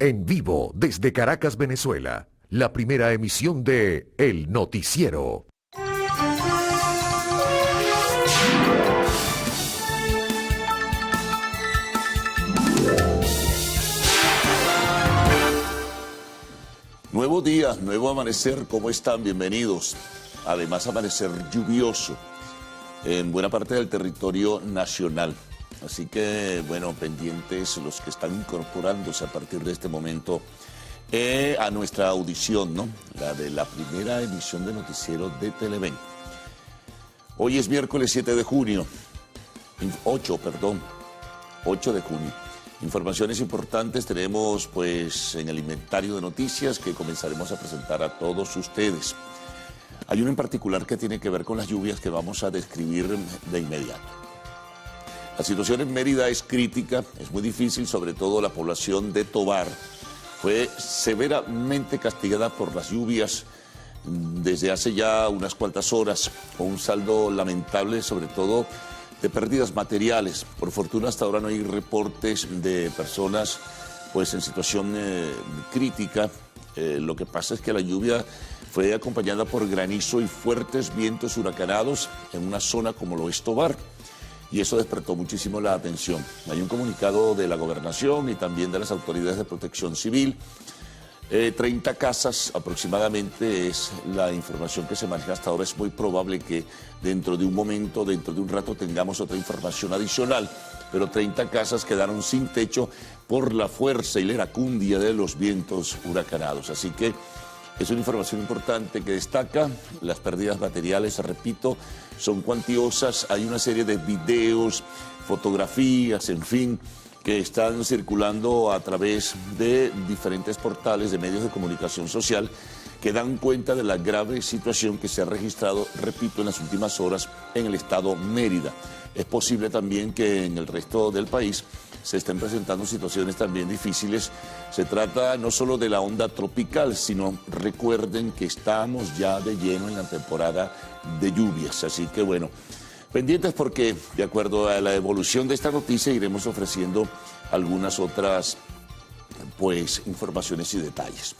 En vivo desde Caracas, Venezuela, la primera emisión de El Noticiero. Nuevo día, nuevo amanecer, ¿cómo están? Bienvenidos. Además, amanecer lluvioso en buena parte del territorio nacional. Así que, bueno, pendientes los que están incorporándose a partir de este momento a nuestra audición, ¿no? La de la primera emisión de Noticiero de Televen. Hoy es miércoles 8 de junio. Informaciones importantes tenemos pues en el inventario de noticias que comenzaremos a presentar a todos ustedes. Hay uno en particular que tiene que ver con las lluvias que vamos a describir de inmediato. La situación en Mérida es crítica, es muy difícil, sobre todo la población de Tovar fue severamente castigada por las lluvias desde hace ya unas cuantas horas, con un saldo lamentable, sobre todo de pérdidas materiales. Por fortuna hasta ahora no hay reportes de personas pues en situación crítica. Lo que pasa es que la lluvia fue acompañada por granizo y fuertes vientos huracanados en una zona como lo es Tovar, y eso despertó muchísimo la atención. Hay un comunicado de la gobernación y también de las autoridades de protección civil. 30 casas aproximadamente es la información que se maneja hasta ahora. Es muy probable que dentro de un momento, dentro de un rato, tengamos otra información adicional, pero 30 casas quedaron sin techo por la fuerza y la iracundia de los vientos huracanados. Así que es una información importante que destaca. Las pérdidas materiales, repito, son cuantiosas. Hay una serie de videos, fotografías, en fin, que están circulando a través de diferentes portales de medios de comunicación social que dan cuenta de la grave situación que se ha registrado, repito, en las últimas horas en el estado Mérida. Es posible también que en el resto del país se estén presentando situaciones también difíciles. Se trata no solo de la onda tropical, sino recuerden que estamos ya de lleno en la temporada de lluvias. Así que bueno, pendientes porque de acuerdo a la evolución de esta noticia iremos ofreciendo algunas otras pues informaciones y detalles.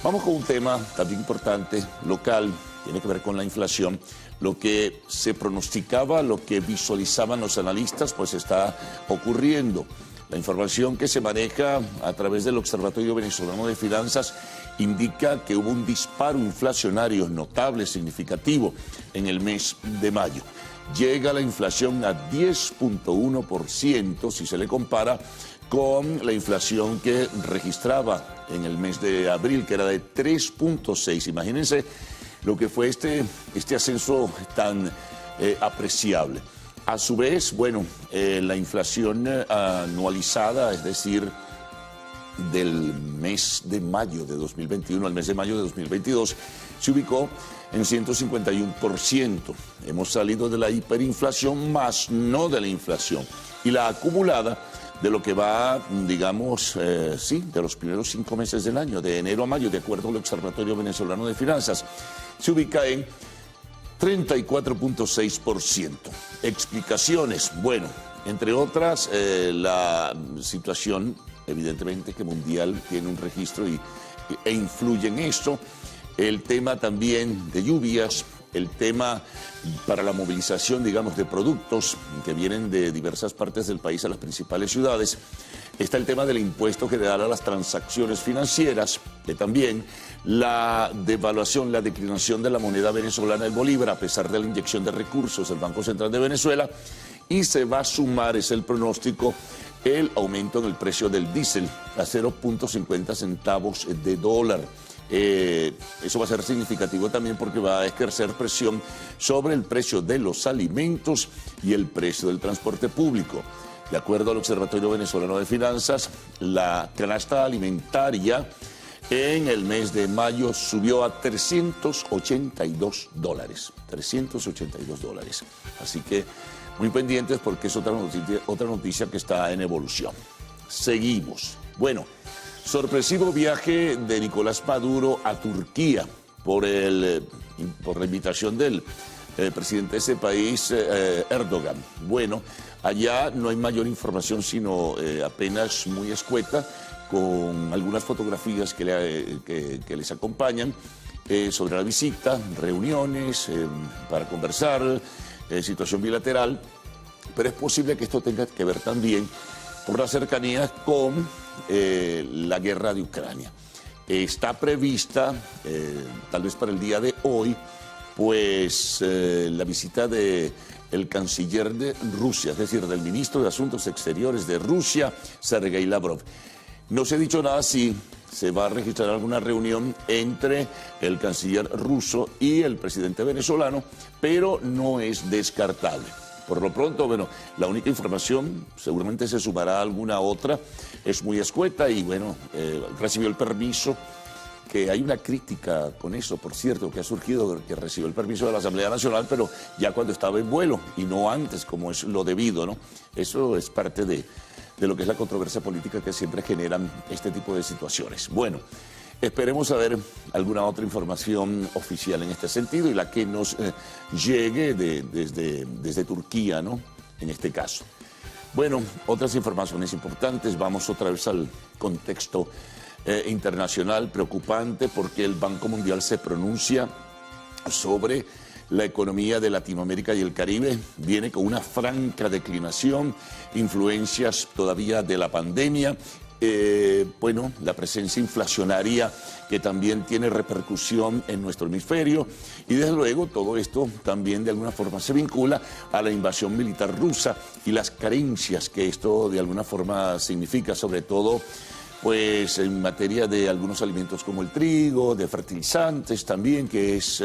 Vamos con un tema también importante, local, tiene que ver con la inflación. Lo que se pronosticaba, lo que visualizaban los analistas, pues está ocurriendo. La información que se maneja a través del Observatorio Venezolano de Finanzas indica que hubo un disparo inflacionario notable, significativo, en el mes de mayo. Llega la inflación a 10.1% si se le compara con la inflación que registraba en el mes de abril, que era de 3.6%. Imagínense lo que fue este ascenso tan apreciable. A su vez, bueno, la inflación anualizada, es decir, del mes de mayo de 2021 al mes de mayo de 2022, se ubicó en 151%. Hemos salido de la hiperinflación, más no de la inflación. Y la acumulada de lo que va, digamos, de los primeros 5 meses del año, de enero a mayo, de acuerdo al Observatorio Venezolano de Finanzas, se ubica en 34.6%. Explicaciones, bueno, entre otras, la situación, evidentemente, que mundial tiene un registro e influye en esto. El tema también de lluvias, el tema para la movilización, digamos, de productos que vienen de diversas partes del país a las principales ciudades. Está el tema del impuesto general a las transacciones financieras, que también la devaluación, la declinación de la moneda venezolana, el bolívar, a pesar de la inyección de recursos del Banco Central de Venezuela, y se va a sumar, es el pronóstico, el aumento en el precio del diésel a 0.50 centavos de dólar. Eso va a ser significativo también porque va a ejercer presión sobre el precio de los alimentos y el precio del transporte público. De acuerdo al Observatorio Venezolano de Finanzas, la canasta alimentaria en el mes de mayo subió a $382. $382. Así que muy pendientes porque es otra noticia que está en evolución. Seguimos. Bueno, sorpresivo viaje de Nicolás Maduro a Turquía por la invitación del presidente de ese país, Erdogan. Bueno, allá no hay mayor información sino apenas muy escueta, con algunas fotografías que les acompañan sobre la visita, reuniones para conversar, situación bilateral, pero es posible que esto tenga que ver también por la cercanía con la guerra de Ucrania. Está prevista, tal vez para el día de hoy, pues la visita del canciller de Rusia, es decir, del ministro de Asuntos Exteriores de Rusia, Sergei Lavrov. No se ha dicho nada si se va a registrar alguna reunión entre el canciller ruso y el presidente venezolano, pero no es descartable. Por lo pronto, bueno, la única información, seguramente se sumará alguna otra, es muy escueta y bueno, recibió el permiso, que hay una crítica con eso, por cierto, que ha surgido, que recibió el permiso de la Asamblea Nacional, pero ya cuando estaba en vuelo y no antes, como es lo debido, ¿no? Eso es parte de lo que es la controversia política que siempre generan este tipo de situaciones. Bueno, esperemos a ver alguna otra información oficial en este sentido y la que nos llegue desde Turquía, ¿no? En este caso. Bueno, otras informaciones importantes, vamos otra vez al contexto internacional preocupante porque el Banco Mundial se pronuncia sobre la economía de Latinoamérica y el Caribe. Viene con una franca declinación, influencias todavía de la pandemia, bueno, la presencia inflacionaria que también tiene repercusión en nuestro hemisferio y desde luego todo esto también de alguna forma se vincula a la invasión militar rusa y las carencias que esto de alguna forma significa, sobre todo pues en materia de algunos alimentos como el trigo, de fertilizantes también, que es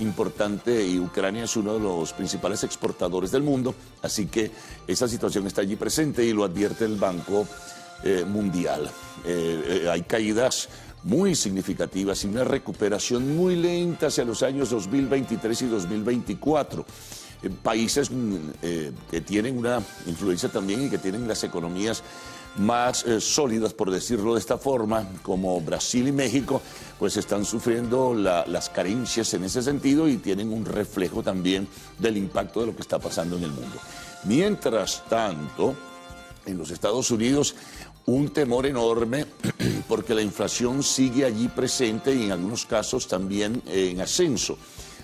importante y Ucrania es uno de los principales exportadores del mundo, así que esa situación está allí presente y lo advierte el Banco Mundial. Hay caídas muy significativas y una recuperación muy lenta hacia los años 2023 y 2024. Países que tienen una influencia también y que tienen las economías más sólidas, por decirlo de esta forma, como Brasil y México, pues están sufriendo las carencias en ese sentido y tienen un reflejo también del impacto de lo que está pasando en el mundo. Mientras tanto, en los Estados Unidos, un temor enorme porque la inflación sigue allí presente y en algunos casos también en ascenso.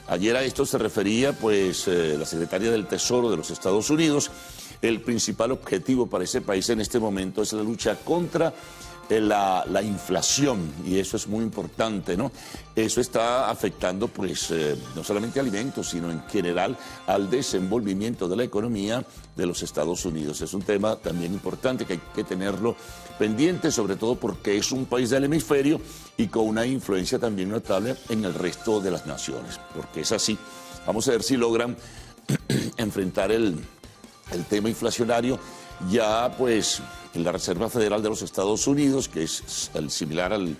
Ayer a esto se refería pues la secretaria del Tesoro de los Estados Unidos. El principal objetivo para ese país en este momento es la lucha contra la inflación y eso es muy importante, ¿no? Eso está afectando pues no solamente alimentos, sino en general al desenvolvimiento de la economía de los Estados Unidos. Es un tema también importante que hay que tenerlo pendiente, sobre todo porque es un país del hemisferio y con una influencia también notable en el resto de las naciones, porque es así. Vamos a ver si logran enfrentar el tema inflacionario. Ya pues la Reserva Federal de los Estados Unidos, que es similar al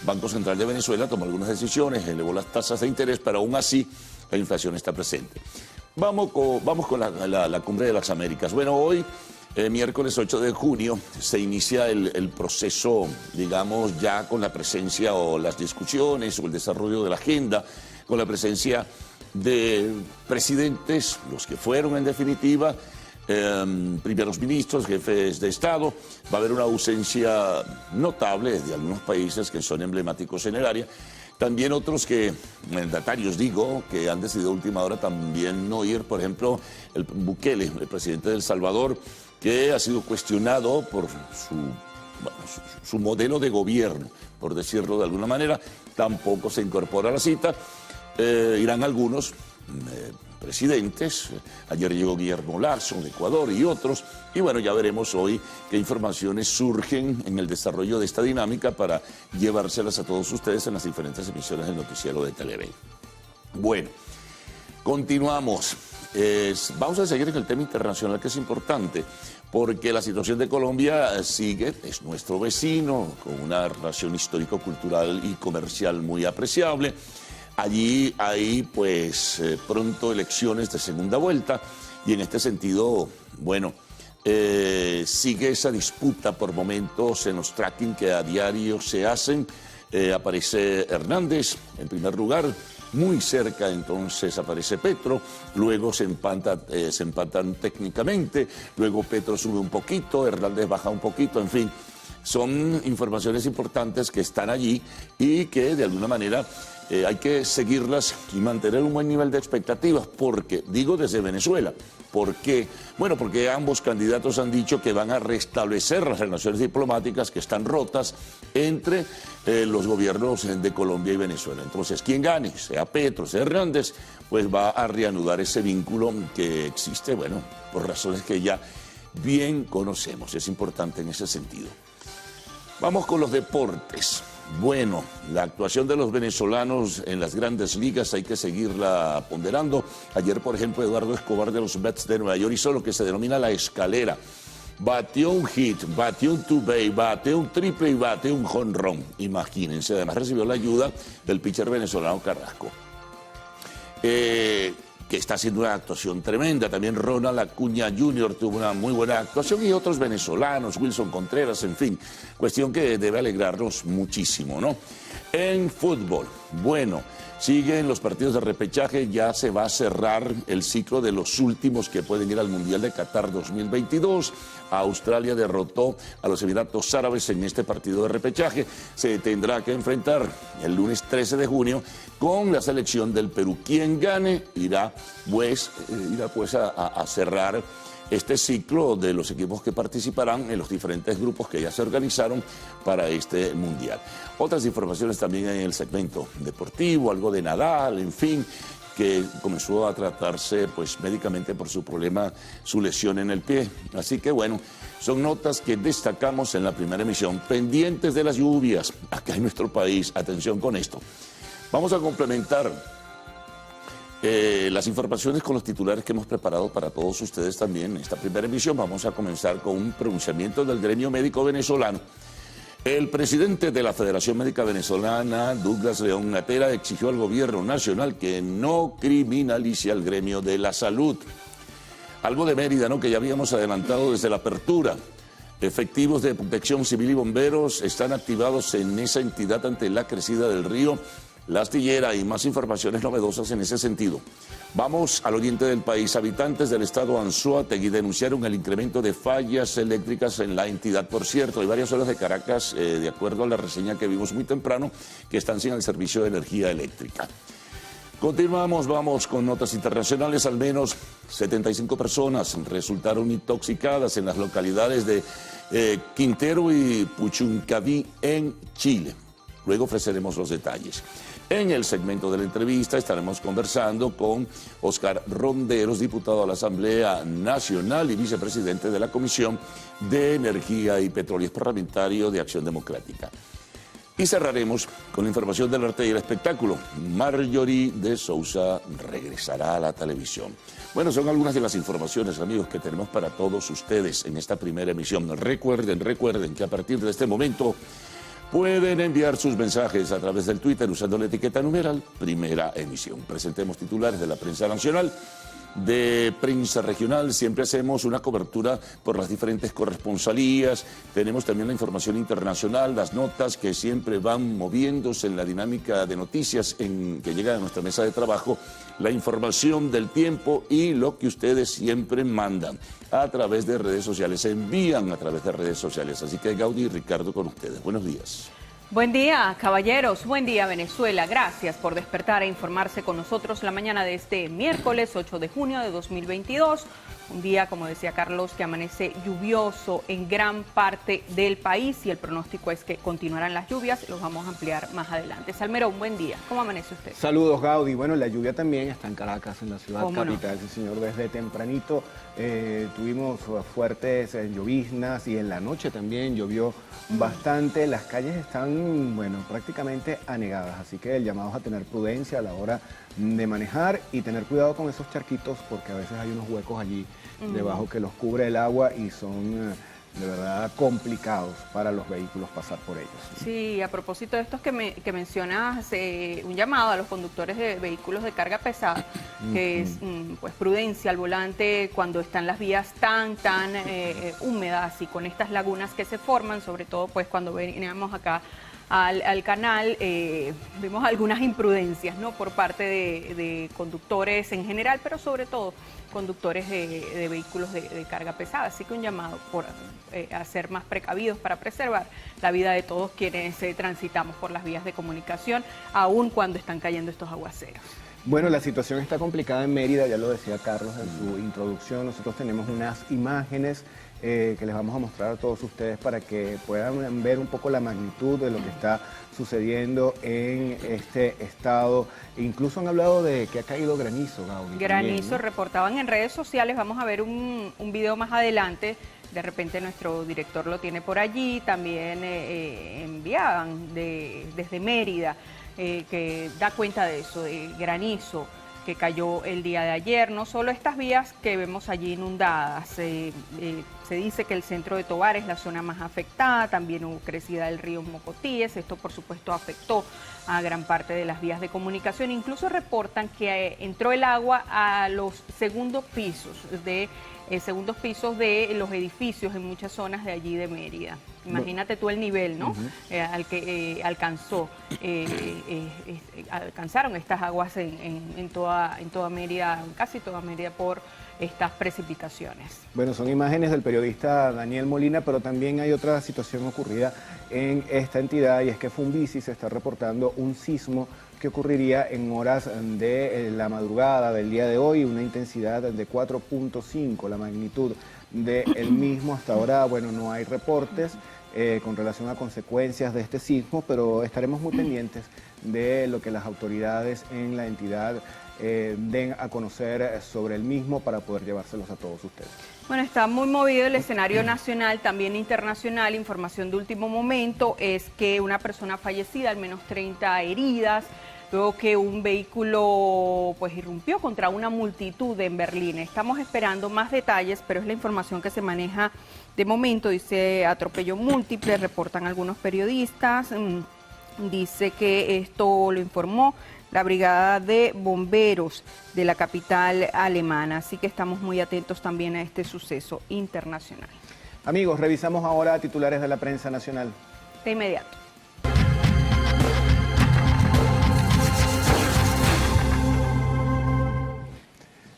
Banco Central de Venezuela, tomó algunas decisiones, elevó las tasas de interés, pero aún así la inflación está presente. Vamos con la Cumbre de las Américas. Bueno, hoy, miércoles 8 de junio, se inicia el proceso, digamos, ya con la presencia o las discusiones o el desarrollo de la agenda, con la presencia de presidentes, los que fueron en definitiva, primeros ministros, jefes de Estado. Va a haber una ausencia notable de algunos países que son emblemáticos en el área. También otros mandatarios digo, que han decidido a última hora también no ir. Por ejemplo, el Bukele, el presidente de El Salvador, que ha sido cuestionado por su modelo de gobierno, por decirlo de alguna manera. Tampoco se incorpora a la cita. Irán algunos presidentes. Ayer llegó Guillermo Lasso de Ecuador y otros. Y bueno, ya veremos hoy qué informaciones surgen en el desarrollo de esta dinámica para llevárselas a todos ustedes en las diferentes emisiones del noticiero de Televen. Bueno, continuamos. Vamos a seguir en el tema internacional, que es importante, porque la situación de Colombia sigue, es nuestro vecino, con una relación histórico-cultural y comercial muy apreciable. Allí hay pues pronto elecciones de segunda vuelta y en este sentido, bueno, sigue esa disputa por momentos en los tracking que a diario se hacen. Aparece Hernández en primer lugar, muy cerca entonces aparece Petro, luego se empatan técnicamente, luego Petro sube un poquito, Hernández baja un poquito, en fin. son informaciones importantes que están allí y que de alguna manera hay que seguirlas y mantener un buen nivel de expectativas, porque, digo desde Venezuela, ¿por qué? Bueno, porque ambos candidatos han dicho que van a restablecer las relaciones diplomáticas que están rotas entre los gobiernos de Colombia y Venezuela. Entonces, quien gane, sea Petro, sea Hernández, pues va a reanudar ese vínculo que existe, bueno, por razones que ya bien conocemos. Es importante en ese sentido. Vamos con los deportes. Bueno, la actuación de los venezolanos en las grandes ligas hay que seguirla ponderando. Ayer, por ejemplo, Eduardo Escobar de los Mets de Nueva York hizo lo que se denomina la escalera. Batió un hit, batió un two-base, batió un triple y batió un jonrón. Imagínense, además recibió la ayuda del pitcher venezolano Carrasco, que está haciendo una actuación tremenda. También Ronald Acuña Jr. tuvo una muy buena actuación y otros venezolanos, Wilson Contreras, en fin, cuestión que debe alegrarnos muchísimo, ¿no? En fútbol, bueno, siguen los partidos de repechaje, ya se va a cerrar el ciclo de los últimos que pueden ir al Mundial de Qatar 2022. Australia derrotó a los Emiratos Árabes en este partido de repechaje. Se tendrá que enfrentar el lunes 13 de junio con la selección del Perú. Quien gane irá pues a cerrar este ciclo de los equipos que participarán en los diferentes grupos que ya se organizaron para este Mundial. Otras informaciones también en el segmento deportivo, algo de Nadal, en fin, que comenzó a tratarse pues médicamente por su problema, su lesión en el pie. Así que bueno, son notas que destacamos en la primera emisión. Pendientes de las lluvias acá en nuestro país, atención con esto. Vamos a complementar las informaciones con los titulares que hemos preparado para todos ustedes también en esta primera emisión. Vamos a comenzar con un pronunciamiento del gremio médico venezolano. El presidente de la Federación Médica Venezolana, Douglas León Natera, exigió al gobierno nacional que no criminalice al gremio de la salud. Algo de Mérida, ¿no?, que ya habíamos adelantado desde la apertura. Efectivos de protección civil y bomberos están activados en esa entidad ante la crecida del río La Astillera y más informaciones novedosas en ese sentido. Vamos al oriente del país. Habitantes del estado Anzoátegui denunciaron el incremento de fallas eléctricas en la entidad. Por cierto, hay varias zonas de Caracas, de acuerdo a la reseña que vimos muy temprano, que están sin el servicio de energía eléctrica. Continuamos, vamos con notas internacionales. Al menos 75 personas resultaron intoxicadas en las localidades de Quintero y Puchuncaví en Chile. Luego ofreceremos los detalles. En el segmento de la entrevista estaremos conversando con Oscar Ronderos, diputado a la Asamblea Nacional y vicepresidente de la Comisión de Energía y Petróleo, parlamentario de Acción Democrática. Y cerraremos con la información del arte y el espectáculo. Marjorie de Sousa regresará a la televisión. Bueno, son algunas de las informaciones, amigos, que tenemos para todos ustedes en esta primera emisión. Recuerden que a partir de este momento pueden enviar sus mensajes a través del Twitter usando la etiqueta numeral Primera Emisión. Presentemos titulares de la prensa nacional, de prensa regional. Siempre hacemos una cobertura por las diferentes corresponsalías. Tenemos también la información internacional, las notas que siempre van moviéndose en la dinámica de noticias que llega a nuestra mesa de trabajo, la información del tiempo y lo que ustedes siempre mandan a través de redes sociales, envían a través de redes sociales. Así que Gaudí y Ricardo con ustedes. Buenos días. Buen día, caballeros. Buen día, Venezuela. Gracias por despertar e informarse con nosotros la mañana de este miércoles 8 de junio de 2022. Un día, como decía Carlos, que amanece lluvioso en gran parte del país y el pronóstico es que continuarán las lluvias. Los vamos a ampliar más adelante. Salmerón, un buen día. ¿Cómo amanece usted? Saludos, Gaudí. Bueno, la lluvia también está en Caracas, en la ciudad capital. No? Sí, señor, desde tempranito tuvimos fuertes lloviznas y en la noche también llovió bastante. Las calles están, bueno, prácticamente anegadas, así que el llamado es a tener prudencia a la hora de manejar y tener cuidado con esos charquitos porque a veces hay unos huecos allí debajo que los cubre el agua y son de verdad complicados para los vehículos pasar por ellos. Sí, a propósito de estos que mencionas, un llamado a los conductores de vehículos de carga pesada, que es pues prudencia al volante cuando están las vías tan húmedas y con estas lagunas que se forman, sobre todo pues cuando veníamos acá al canal, vimos algunas imprudencias, ¿no?, por parte de conductores en general, pero sobre todo conductores de vehículos de carga pesada. Así que un llamado a ser más precavidos para preservar la vida de todos quienes transitamos por las vías de comunicación, aun cuando están cayendo estos aguaceros. Bueno, la situación está complicada en Mérida, ya lo decía Carlos en su introducción. Nosotros tenemos unas imágenes que les vamos a mostrar a todos ustedes para que puedan ver un poco la magnitud de lo que está sucediendo en este estado. Incluso han hablado de que ha caído granizo, Gaby. Granizo, también, ¿no? reportaban en redes sociales. Vamos a ver un video más adelante. De repente nuestro director lo tiene por allí. También enviaban desde Mérida, que da cuenta de eso, de granizo que cayó el día de ayer. No solo estas vías que vemos allí inundadas, se dice que el centro de Tovar es la zona más afectada, también hubo crecida del río Mocotíes. Esto por supuesto afectó a gran parte de las vías de comunicación. Incluso reportan que entró el agua a los segundos pisos de los edificios en muchas zonas de allí de Mérida. Imagínate tú el nivel, ¿no? Al que alcanzaron estas aguas en toda Mérida, casi toda Mérida, por estas precipitaciones. Bueno, son imágenes del periodista Daniel Molina, pero también hay otra situación ocurrida en esta entidad, y es que Fumbisi se está reportando un sismo que ocurriría en horas de la madrugada del día de hoy, una intensidad de 4.5, la magnitud del mismo. Hasta ahora, bueno, no hay reportes con relación a consecuencias de este sismo, pero estaremos muy pendientes de lo que las autoridades en la entidad den a conocer sobre el mismo para poder llevárselos a todos ustedes. Bueno, está muy movido el escenario nacional, también internacional. Información de último momento es que una persona fallecida, al menos 30 heridas, luego que un vehículo pues irrumpió contra una multitud en Berlín. Estamos esperando más detalles, pero es la información que se maneja de momento. Dice atropello múltiple, reportan algunos periodistas. Dice que esto lo informó la Brigada de Bomberos de la capital alemana. Así que estamos muy atentos también a este suceso internacional. Amigos, revisamos ahora titulares de la prensa nacional. De inmediato.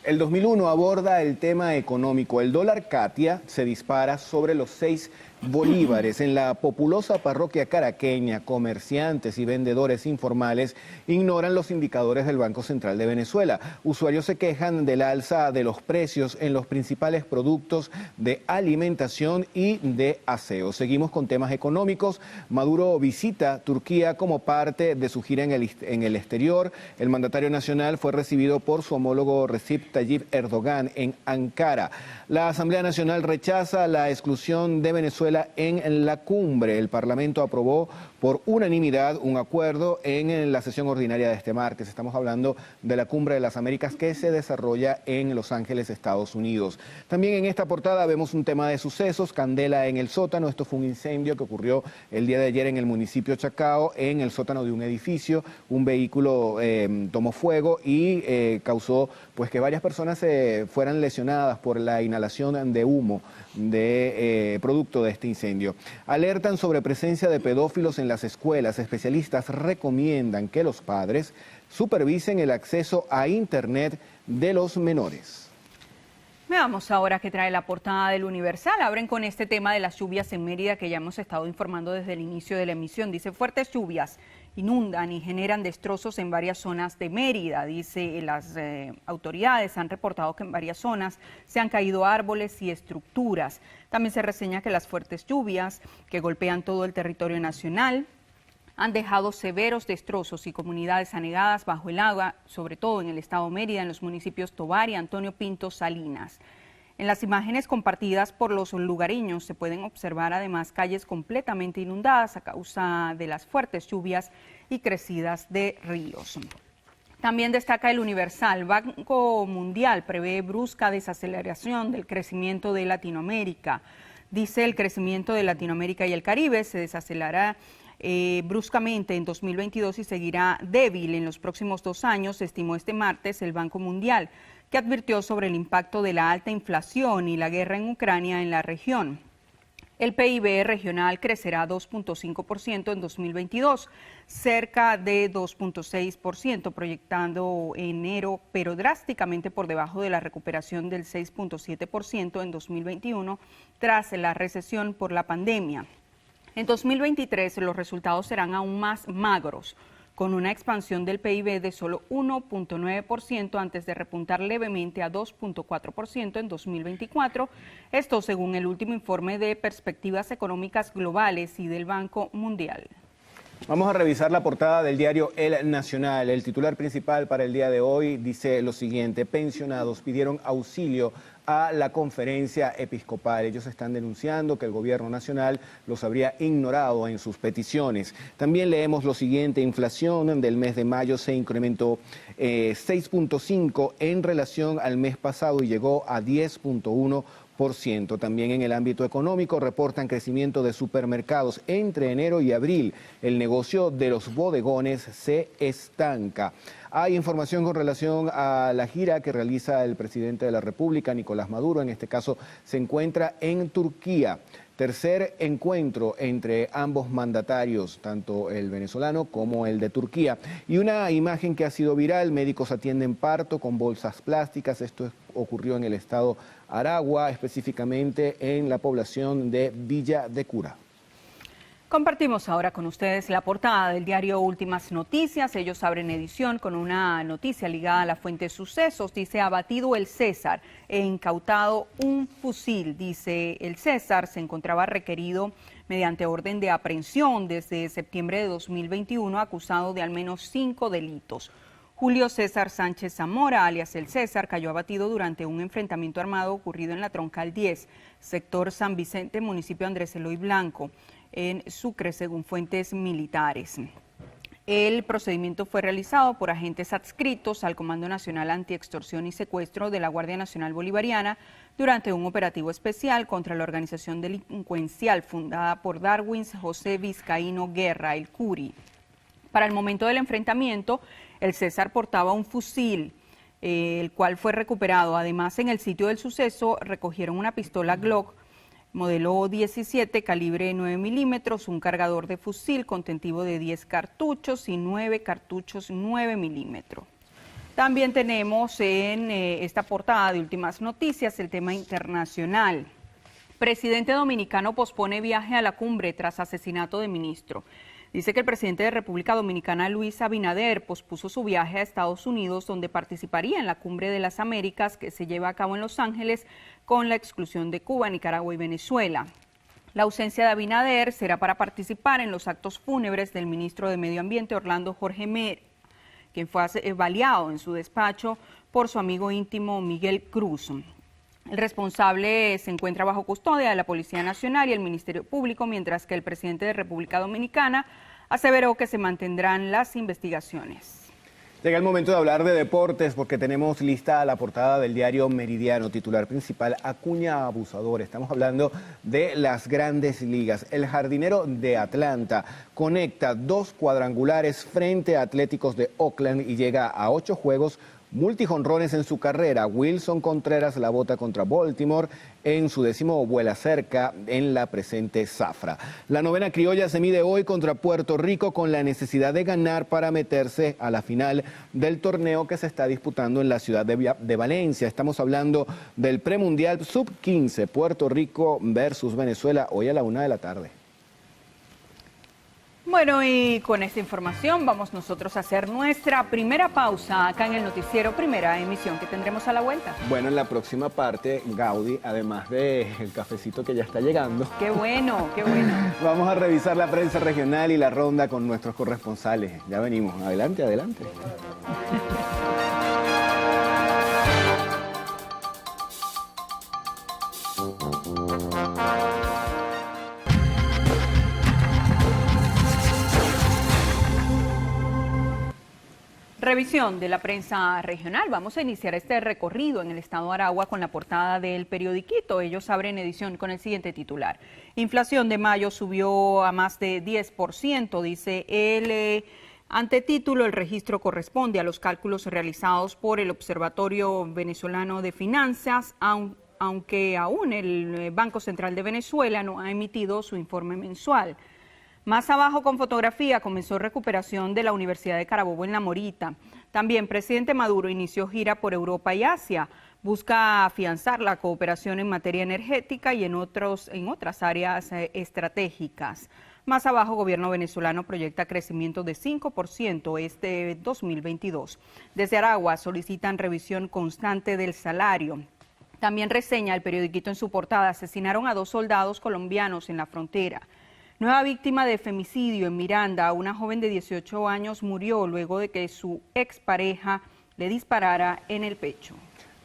El 2001 aborda el tema económico. El dólar Katia se dispara sobre los 6 bolívares. En la populosa parroquia caraqueña, comerciantes y vendedores informales ignoran los indicadores del Banco Central de Venezuela. Usuarios se quejan del alza de los precios en los principales productos de alimentación y de aseo. Seguimos con temas económicos. Maduro visita Turquía como parte de su gira en el exterior. El mandatario nacional fue recibido por su homólogo Recep Tayyip Erdogan en Ankara. La Asamblea Nacional rechaza la exclusión de Venezuela en la cumbre. El Parlamento aprobó por unanimidad un acuerdo en la sesión ordinaria de este martes. Estamos hablando de la Cumbre de las Américas que se desarrolla en Los Ángeles, Estados Unidos. También en esta portada vemos un tema de sucesos, candela en el sótano. Esto fue un incendio que ocurrió el día de ayer en el municipio Chacao, en el sótano de un edificio. Un vehículo tomó fuego y causó pues que varias personas se fueran lesionadas por la inhalación de humo de producto de este incendio. Alertan sobre presencia de pedófilos en las escuelas. Especialistas recomiendan que los padres supervisen el acceso a Internet de los menores. Veamos ahora qué trae la portada del Universal. Abren con este tema de las lluvias en Mérida que ya hemos estado informando desde el inicio de la emisión. Dice, fuertes lluvias inundan y generan destrozos en varias zonas de Mérida. Dice, las autoridades han reportado que en varias zonas se han caído árboles y estructuras. También se reseña que las fuertes lluvias que golpean todo el territorio nacional han dejado severos destrozos y comunidades anegadas bajo el agua, sobre todo en el estado de Mérida, en los municipios Tovar y Antonio Pinto Salinas. En las imágenes compartidas por los lugareños se pueden observar además calles completamente inundadas a causa de las fuertes lluvias y crecidas de ríos. También destaca el Universal, Banco Mundial prevé brusca desaceleración del crecimiento de Latinoamérica. Dice, el crecimiento de Latinoamérica y el Caribe se desacelerará bruscamente en 2022 y seguirá débil en los próximos 2 años, estimó este martes el Banco Mundial, que advirtió sobre el impacto de la alta inflación y la guerra en Ucrania en la región. El PIB regional crecerá 2.5% en 2022, cerca de 2.6% proyectando enero, pero drásticamente por debajo de la recuperación del 6.7% en 2021 tras la recesión por la pandemia. En 2023 los resultados serán aún más magros, con una expansión del PIB de solo 1.9% antes de repuntar levemente a 2.4% en 2024, esto según el último informe de perspectivas económicas globales y del Banco Mundial. Vamos a revisar la portada del diario El Nacional. El titular principal para el día de hoy dice lo siguiente: pensionados pidieron auxilio a la conferencia episcopal. Ellos están denunciando que el gobierno nacional los habría ignorado en sus peticiones. También leemos lo siguiente: inflación del mes de mayo se incrementó 6.5 en relación al mes pasado y llegó a 10.1%. También en el ámbito económico reportan crecimiento de supermercados entre enero y abril. El negocio de los bodegones se estanca. Hay información con relación a la gira que realiza el presidente de la República, Nicolás Maduro. En este caso se encuentra en Turquía. Tercer encuentro entre ambos mandatarios, tanto el venezolano como el de Turquía. Y una imagen que ha sido viral: médicos atienden parto con bolsas plásticas. Esto ocurrió en el estado Aragua, específicamente en la población de Villa de Cura. Compartimos ahora con ustedes la portada del diario Últimas Noticias. Ellos abren edición con una noticia ligada a la fuente Sucesos. Dice: abatido el César e incautado un fusil. Dice: el César se encontraba requerido mediante orden de aprehensión desde septiembre de 2021, acusado de al menos 5 delitos. Julio César Sánchez Zamora, alias El César, cayó abatido durante un enfrentamiento armado ocurrido en la Troncal 10, sector San Vicente, municipio de Andrés Eloy Blanco, en Sucre, según fuentes militares. El procedimiento fue realizado por agentes adscritos al Comando Nacional Antiextorsión y Secuestro de la Guardia Nacional Bolivariana durante un operativo especial contra la organización delincuencial fundada por Darwin José Vizcaíno Guerra, el Curi. Para el momento del enfrentamiento, el César portaba un fusil, el cual fue recuperado. Además, en el sitio del suceso recogieron una pistola Glock modelo 17, calibre 9 milímetros, un cargador de fusil contentivo de 10 cartuchos y 9 cartuchos 9 milímetros. También tenemos en esta portada de Últimas Noticias el tema internacional. Presidente dominicano pospone viaje a la cumbre tras asesinato de ministro. Dice que el presidente de República Dominicana, Luis Abinader, pospuso su viaje a Estados Unidos, donde participaría en la Cumbre de las Américas que se lleva a cabo en Los Ángeles con la exclusión de Cuba, Nicaragua y Venezuela. La ausencia de Abinader será para participar en los actos fúnebres del ministro de Medio Ambiente, Orlando Jorge Mera, quien fue baleado en su despacho por su amigo íntimo Miguel Cruz. El responsable se encuentra bajo custodia de la Policía Nacional y el Ministerio Público, mientras que el presidente de República Dominicana aseveró que se mantendrán las investigaciones. Llega el momento de hablar de deportes porque tenemos lista la portada del diario Meridiano. Titular principal: Acuña abusador. Estamos hablando de las grandes ligas. El jardinero de Atlanta conecta 2 cuadrangulares frente a Atléticos de Oakland y llega a 8 juegos multijonrones en su carrera. Wilson Contreras la bota contra Baltimore en su 10º vuela cerca en la presente zafra. La novena criolla se mide hoy contra Puerto Rico con la necesidad de ganar para meterse a la final del torneo que se está disputando en la ciudad de Valencia. Estamos hablando del premundial sub-15, Puerto Rico versus Venezuela, hoy a la 1 de la tarde. Bueno, y con esta información vamos nosotros a hacer nuestra primera pausa acá en el noticiero Primera Emisión, que tendremos a la vuelta. Bueno, en la próxima parte, Gaudi, además del cafecito que ya está llegando. ¡Qué bueno, qué bueno! Vamos a revisar la prensa regional y la ronda con nuestros corresponsales. Ya venimos. Adelante, adelante. Revisión de la prensa regional. Vamos a iniciar este recorrido en el estado Aragua con la portada del periodiquito. Ellos abren edición con el siguiente titular: inflación de mayo subió a más de 10%, dice el antetítulo. El registro corresponde a los cálculos realizados por el Observatorio Venezolano de Finanzas, aunque aún el Banco Central de Venezuela no ha emitido su informe mensual. Más abajo con fotografía comenzó recuperación de la Universidad de Carabobo en La Morita. También presidente Maduro inició gira por Europa y Asia. Busca afianzar la cooperación en materia energética y en otras áreas estratégicas. Más abajo, gobierno venezolano proyecta crecimiento de 5% este 2022. Desde Aragua solicitan revisión constante del salario. También reseña el periodiquito en su portada: asesinaron a 2 soldados colombianos en la frontera. Nueva víctima de femicidio en Miranda. Una joven de 18 años murió luego de que su expareja le disparara en el pecho.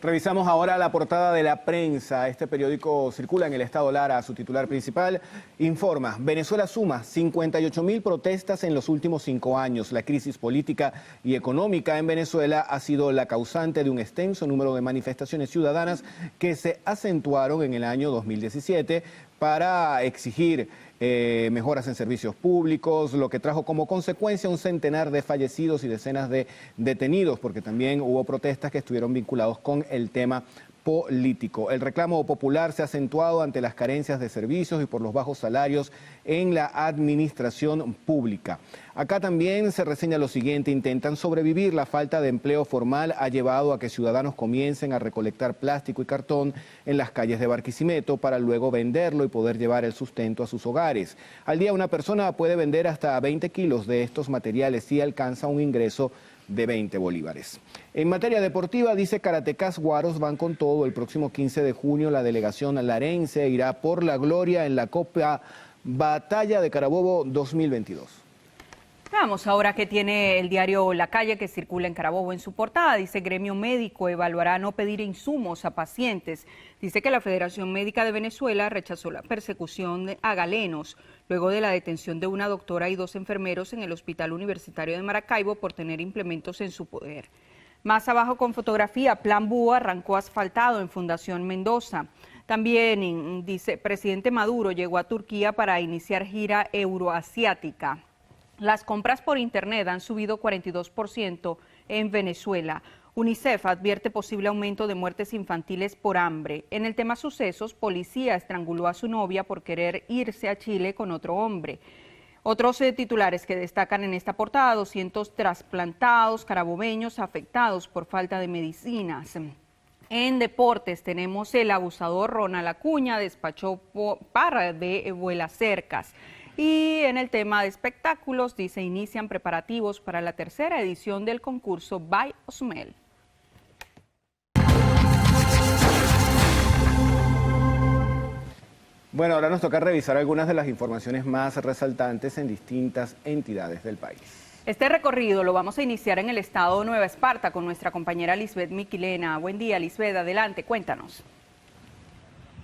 Revisamos ahora la portada de La Prensa. Este periódico circula en el estado Lara. Su titular principal informa: Venezuela suma 58.000 protestas en los últimos 5 años. La crisis política y económica en Venezuela ha sido la causante de un extenso número de manifestaciones ciudadanas que se acentuaron en el año 2017 para exigir mejoras en servicios públicos, lo que trajo como consecuencia un centenar de fallecidos y decenas de detenidos, porque también hubo protestas que estuvieron vinculados con el tema político. El reclamo popular se ha acentuado ante las carencias de servicios y por los bajos salarios en la administración pública. Acá también se reseña lo siguiente: intentan sobrevivir. La falta de empleo formal ha llevado a que ciudadanos comiencen a recolectar plástico y cartón en las calles de Barquisimeto para luego venderlo y poder llevar el sustento a sus hogares. Al día una persona puede vender hasta 20 kilos de estos materiales si alcanza un ingreso de 20 bolívares. En materia deportiva, dice Karatecas Guaros van con todo. El próximo 15 de junio la delegación larense irá por la gloria en la Copa Batalla de Carabobo 2022. Veamos ahora qué tiene el diario La Calle, que circula en Carabobo en su portada. Dice: gremio médico evaluará no pedir insumos a pacientes. Dice que la Federación Médica de Venezuela rechazó la persecución a galenos luego de la detención de una doctora y 2 enfermeros en el Hospital Universitario de Maracaibo por tener implementos en su poder. Más abajo con fotografía: Plan Búho arrancó asfaltado en Fundación Mendoza. También dice: presidente Maduro llegó a Turquía para iniciar gira euroasiática. Las compras por internet han subido 42% en Venezuela. UNICEF advierte posible aumento de muertes infantiles por hambre. En el tema sucesos, policía estranguló a su novia por querer irse a Chile con otro hombre. Otros titulares que destacan en esta portada: 200 trasplantados carabobeños afectados por falta de medicinas. En deportes tenemos: el abusador Ronald Acuña despachó par de vuelacercas. Y en el tema de espectáculos, dice: inician preparativos para la 3ª edición del concurso By Osmel. Bueno, ahora nos toca revisar algunas de las informaciones más resaltantes en distintas entidades del país. Este recorrido lo vamos a iniciar en el estado de Nueva Esparta con nuestra compañera Lisbeth Miquilena. Buen día, Lisbeth, adelante, cuéntanos.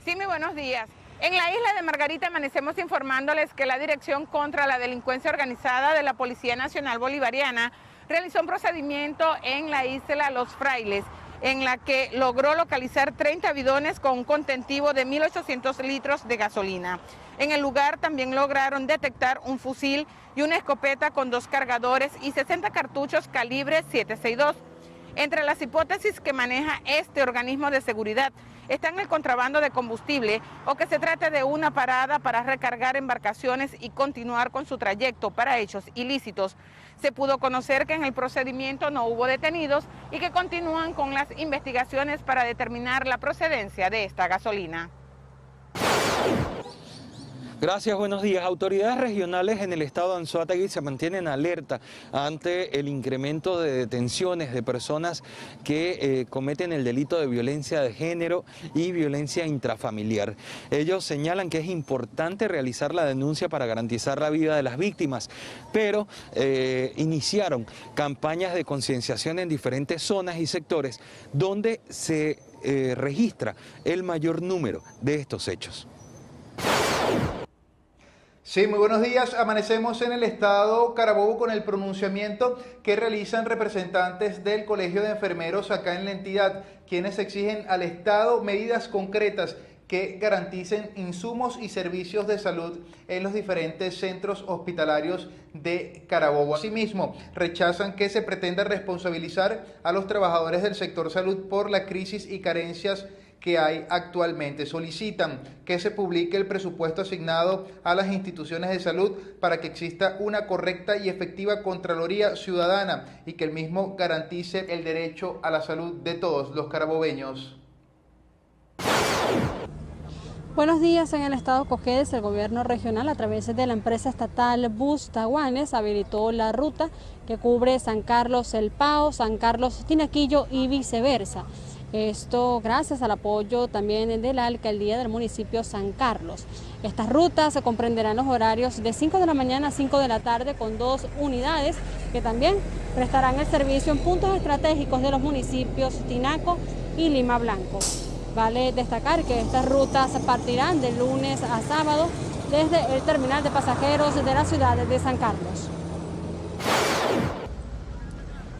Sí, muy buenos días. En la isla de Margarita amanecemos informándoles que la Dirección contra la Delincuencia Organizada de la Policía Nacional Bolivariana realizó un procedimiento en la isla Los Frailes, en la que logró localizar 30 bidones con un contentivo de 1.800 litros de gasolina. En el lugar también lograron detectar un fusil y una escopeta con 2 cargadores y 60 cartuchos calibre 7.62. Entre las hipótesis que maneja este organismo de seguridad están el contrabando de combustible o que se trate de una parada para recargar embarcaciones y continuar con su trayecto para hechos ilícitos. Se pudo conocer que en el procedimiento no hubo detenidos y que continúan con las investigaciones para determinar la procedencia de esta gasolina. Gracias, buenos días. Autoridades regionales en el estado de Anzoátegui se mantienen alerta ante el incremento de detenciones de personas que cometen el delito de violencia de género y violencia intrafamiliar. Ellos señalan que es importante realizar la denuncia para garantizar la vida de las víctimas, pero iniciaron campañas de concienciación en diferentes zonas y sectores donde se registra el mayor número de estos hechos. Sí, muy buenos días. Amanecemos en el estado Carabobo con el pronunciamiento que realizan representantes del Colegio de Enfermeros acá en la entidad, quienes exigen al Estado medidas concretas que garanticen insumos y servicios de salud en los diferentes centros hospitalarios de Carabobo. Asimismo, rechazan que se pretenda responsabilizar a los trabajadores del sector salud por la crisis y carencias que hay actualmente. Solicitan que se publique el presupuesto asignado a las instituciones de salud para que exista una correcta y efectiva Contraloría Ciudadana y que el mismo garantice el derecho a la salud de todos los carabobeños. Buenos días. En el estado Cojedes, el gobierno regional a través de la empresa estatal Bus Taguanes habilitó la ruta que cubre San Carlos El Pao, San Carlos Tinaquillo y viceversa. Esto gracias al apoyo también de la alcaldía del municipio San Carlos. Estas rutas se comprenderán los horarios de 5 de la mañana a 5 de la tarde con 2 unidades que también prestarán el servicio en puntos estratégicos de los municipios Tinaco y Lima Blanco. Vale destacar que estas rutas partirán de lunes a sábado desde el terminal de pasajeros de la ciudad de San Carlos.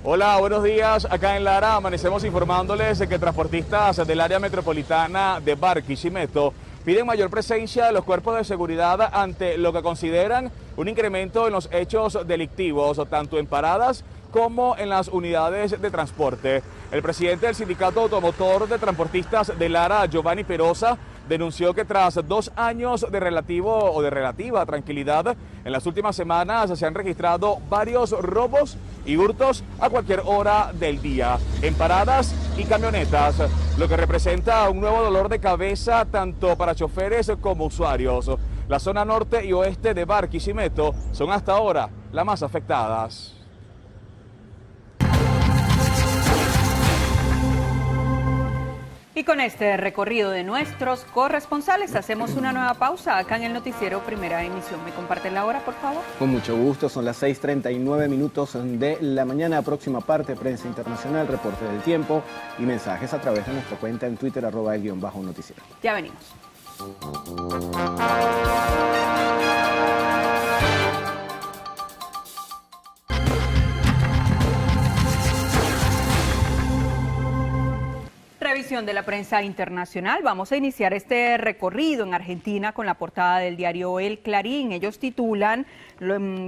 Hola, buenos días. Acá en Lara amanecemos informándoles de que transportistas del área metropolitana de Barquisimeto piden mayor presencia de los cuerpos de seguridad ante lo que consideran un incremento en los hechos delictivos, tanto en paradas como en las unidades de transporte. El presidente del Sindicato Automotor de Transportistas de Lara, Giovanni Perosa, denunció que tras 2 años de relativa tranquilidad, en las últimas semanas se han registrado varios robos y hurtos a cualquier hora del día, en paradas y camionetas, lo que representa un nuevo dolor de cabeza tanto para choferes como usuarios. La zona norte y oeste de Barquisimeto son hasta ahora las más afectadas. Y con este recorrido de nuestros corresponsales hacemos una nueva pausa acá en el noticiero Primera Emisión. ¿Me comparten la hora, por favor? Con mucho gusto, son las 6:39 minutos de la mañana. Próxima parte, prensa internacional, reporte del tiempo y mensajes a través de nuestra cuenta en Twitter, @el_noticiero. Ya venimos. Revisión de la prensa internacional. Vamos a iniciar este recorrido en Argentina con la portada del diario El Clarín. Ellos titulan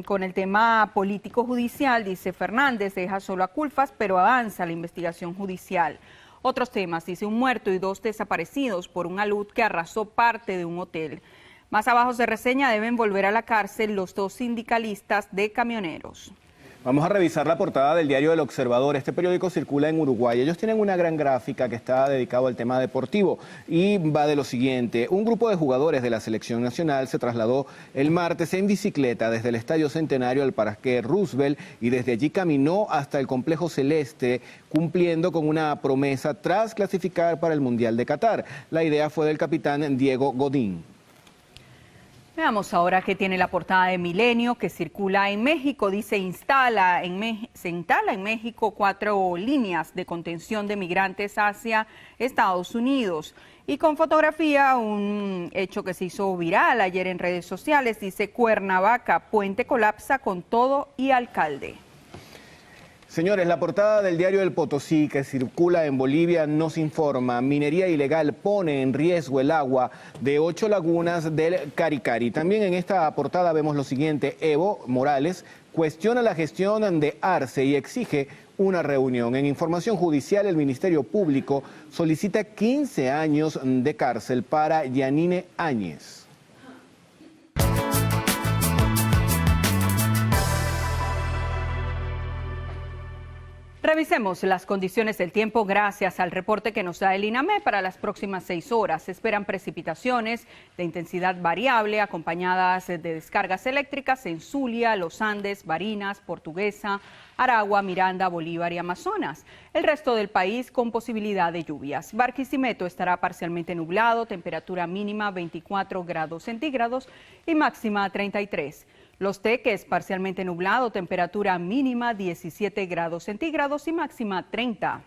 con el tema político judicial, dice Fernández, deja solo a Culfas, pero avanza la investigación judicial. Otros temas, dice un muerto y 2 desaparecidos por un alud que arrasó parte de un hotel. Más abajo se reseña, deben volver a la cárcel los 2 sindicalistas de camioneros. Vamos a revisar la portada del diario El Observador. Este periódico circula en Uruguay. Ellos tienen una gran gráfica que está dedicado al tema deportivo y va de lo siguiente. Un grupo de jugadores de la selección nacional se trasladó el martes en bicicleta desde el Estadio Centenario al Parque Roosevelt y desde allí caminó hasta el Complejo Celeste, cumpliendo con una promesa tras clasificar para el Mundial de Qatar. La idea fue del capitán Diego Godín. Veamos ahora qué tiene la portada de Milenio, que circula en México. Dice, se instala en México 4 líneas de contención de migrantes hacia Estados Unidos. Y con fotografía, un hecho que se hizo viral ayer en redes sociales. Dice, Cuernavaca, puente colapsa con todo y alcalde. Señores, la portada del diario El Potosí, que circula en Bolivia, nos informa: minería ilegal pone en riesgo el agua de 8 lagunas del Caricari. También en esta portada vemos lo siguiente: Evo Morales cuestiona la gestión de Arce y exige una reunión. En información judicial, el Ministerio Público solicita 15 años de cárcel para Yanine Áñez. Revisemos las condiciones del tiempo gracias al reporte que nos da el INAME para las próximas 6 horas. Se esperan precipitaciones de intensidad variable acompañadas de descargas eléctricas en Zulia, Los Andes, Barinas, Portuguesa, Aragua, Miranda, Bolívar y Amazonas. El resto del país con posibilidad de lluvias. Barquisimeto estará parcialmente nublado, temperatura mínima 24 grados centígrados y máxima 33. Los Teques, parcialmente nublado, temperatura mínima 17 grados centígrados y máxima 30.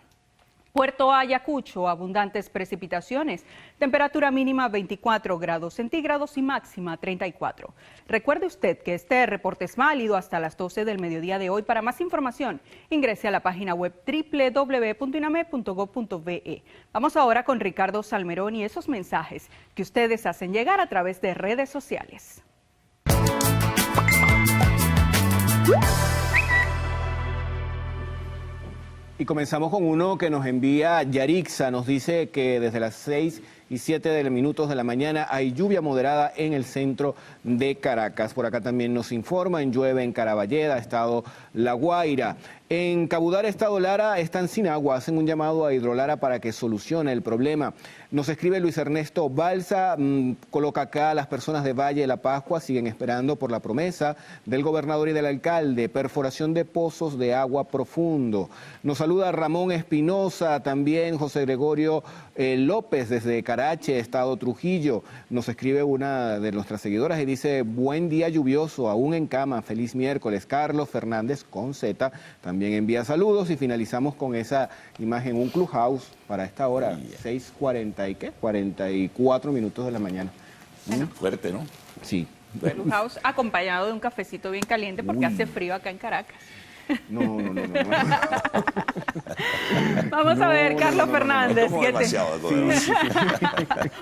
Puerto Ayacucho, abundantes precipitaciones, temperatura mínima 24 grados centígrados y máxima 34. Recuerde usted que este reporte es válido hasta las 12 del mediodía de hoy. Para más información, ingrese a la página web www.iname.gov.be. Vamos ahora con Ricardo Salmerón y esos mensajes que ustedes hacen llegar a través de redes sociales. Y comenzamos con uno que nos envía Yarixa, nos dice que desde las 6:07 minutos de la mañana hay lluvia moderada en el centro de Caracas. Por acá también nos informan, llueve en Caraballeda, estado La Guaira. En Cabudare, estado Lara, están sin agua, hacen un llamado a Hidrolara para que solucione el problema. Nos escribe Luis Ernesto Balsa, coloca acá: las personas de Valle de la Pascua siguen esperando por la promesa del gobernador y del alcalde, perforación de pozos de agua profundo. Nos saluda Ramón Espinosa, también José Gregorio López desde Carache, estado Trujillo. Nos escribe una de nuestras seguidoras y dice: buen día lluvioso, aún en cama, feliz miércoles. Carlos Fernández con Z también envía saludos, y finalizamos con esa imagen, un clubhouse para esta hora, 6:44 minutos de la mañana. Fuerte, ¿no? Sí. Bueno. Clubhouse acompañado de un cafecito bien caliente porque hace frío acá en Caracas. No. Vamos a ver, Carlos Fernández. No, demasiado,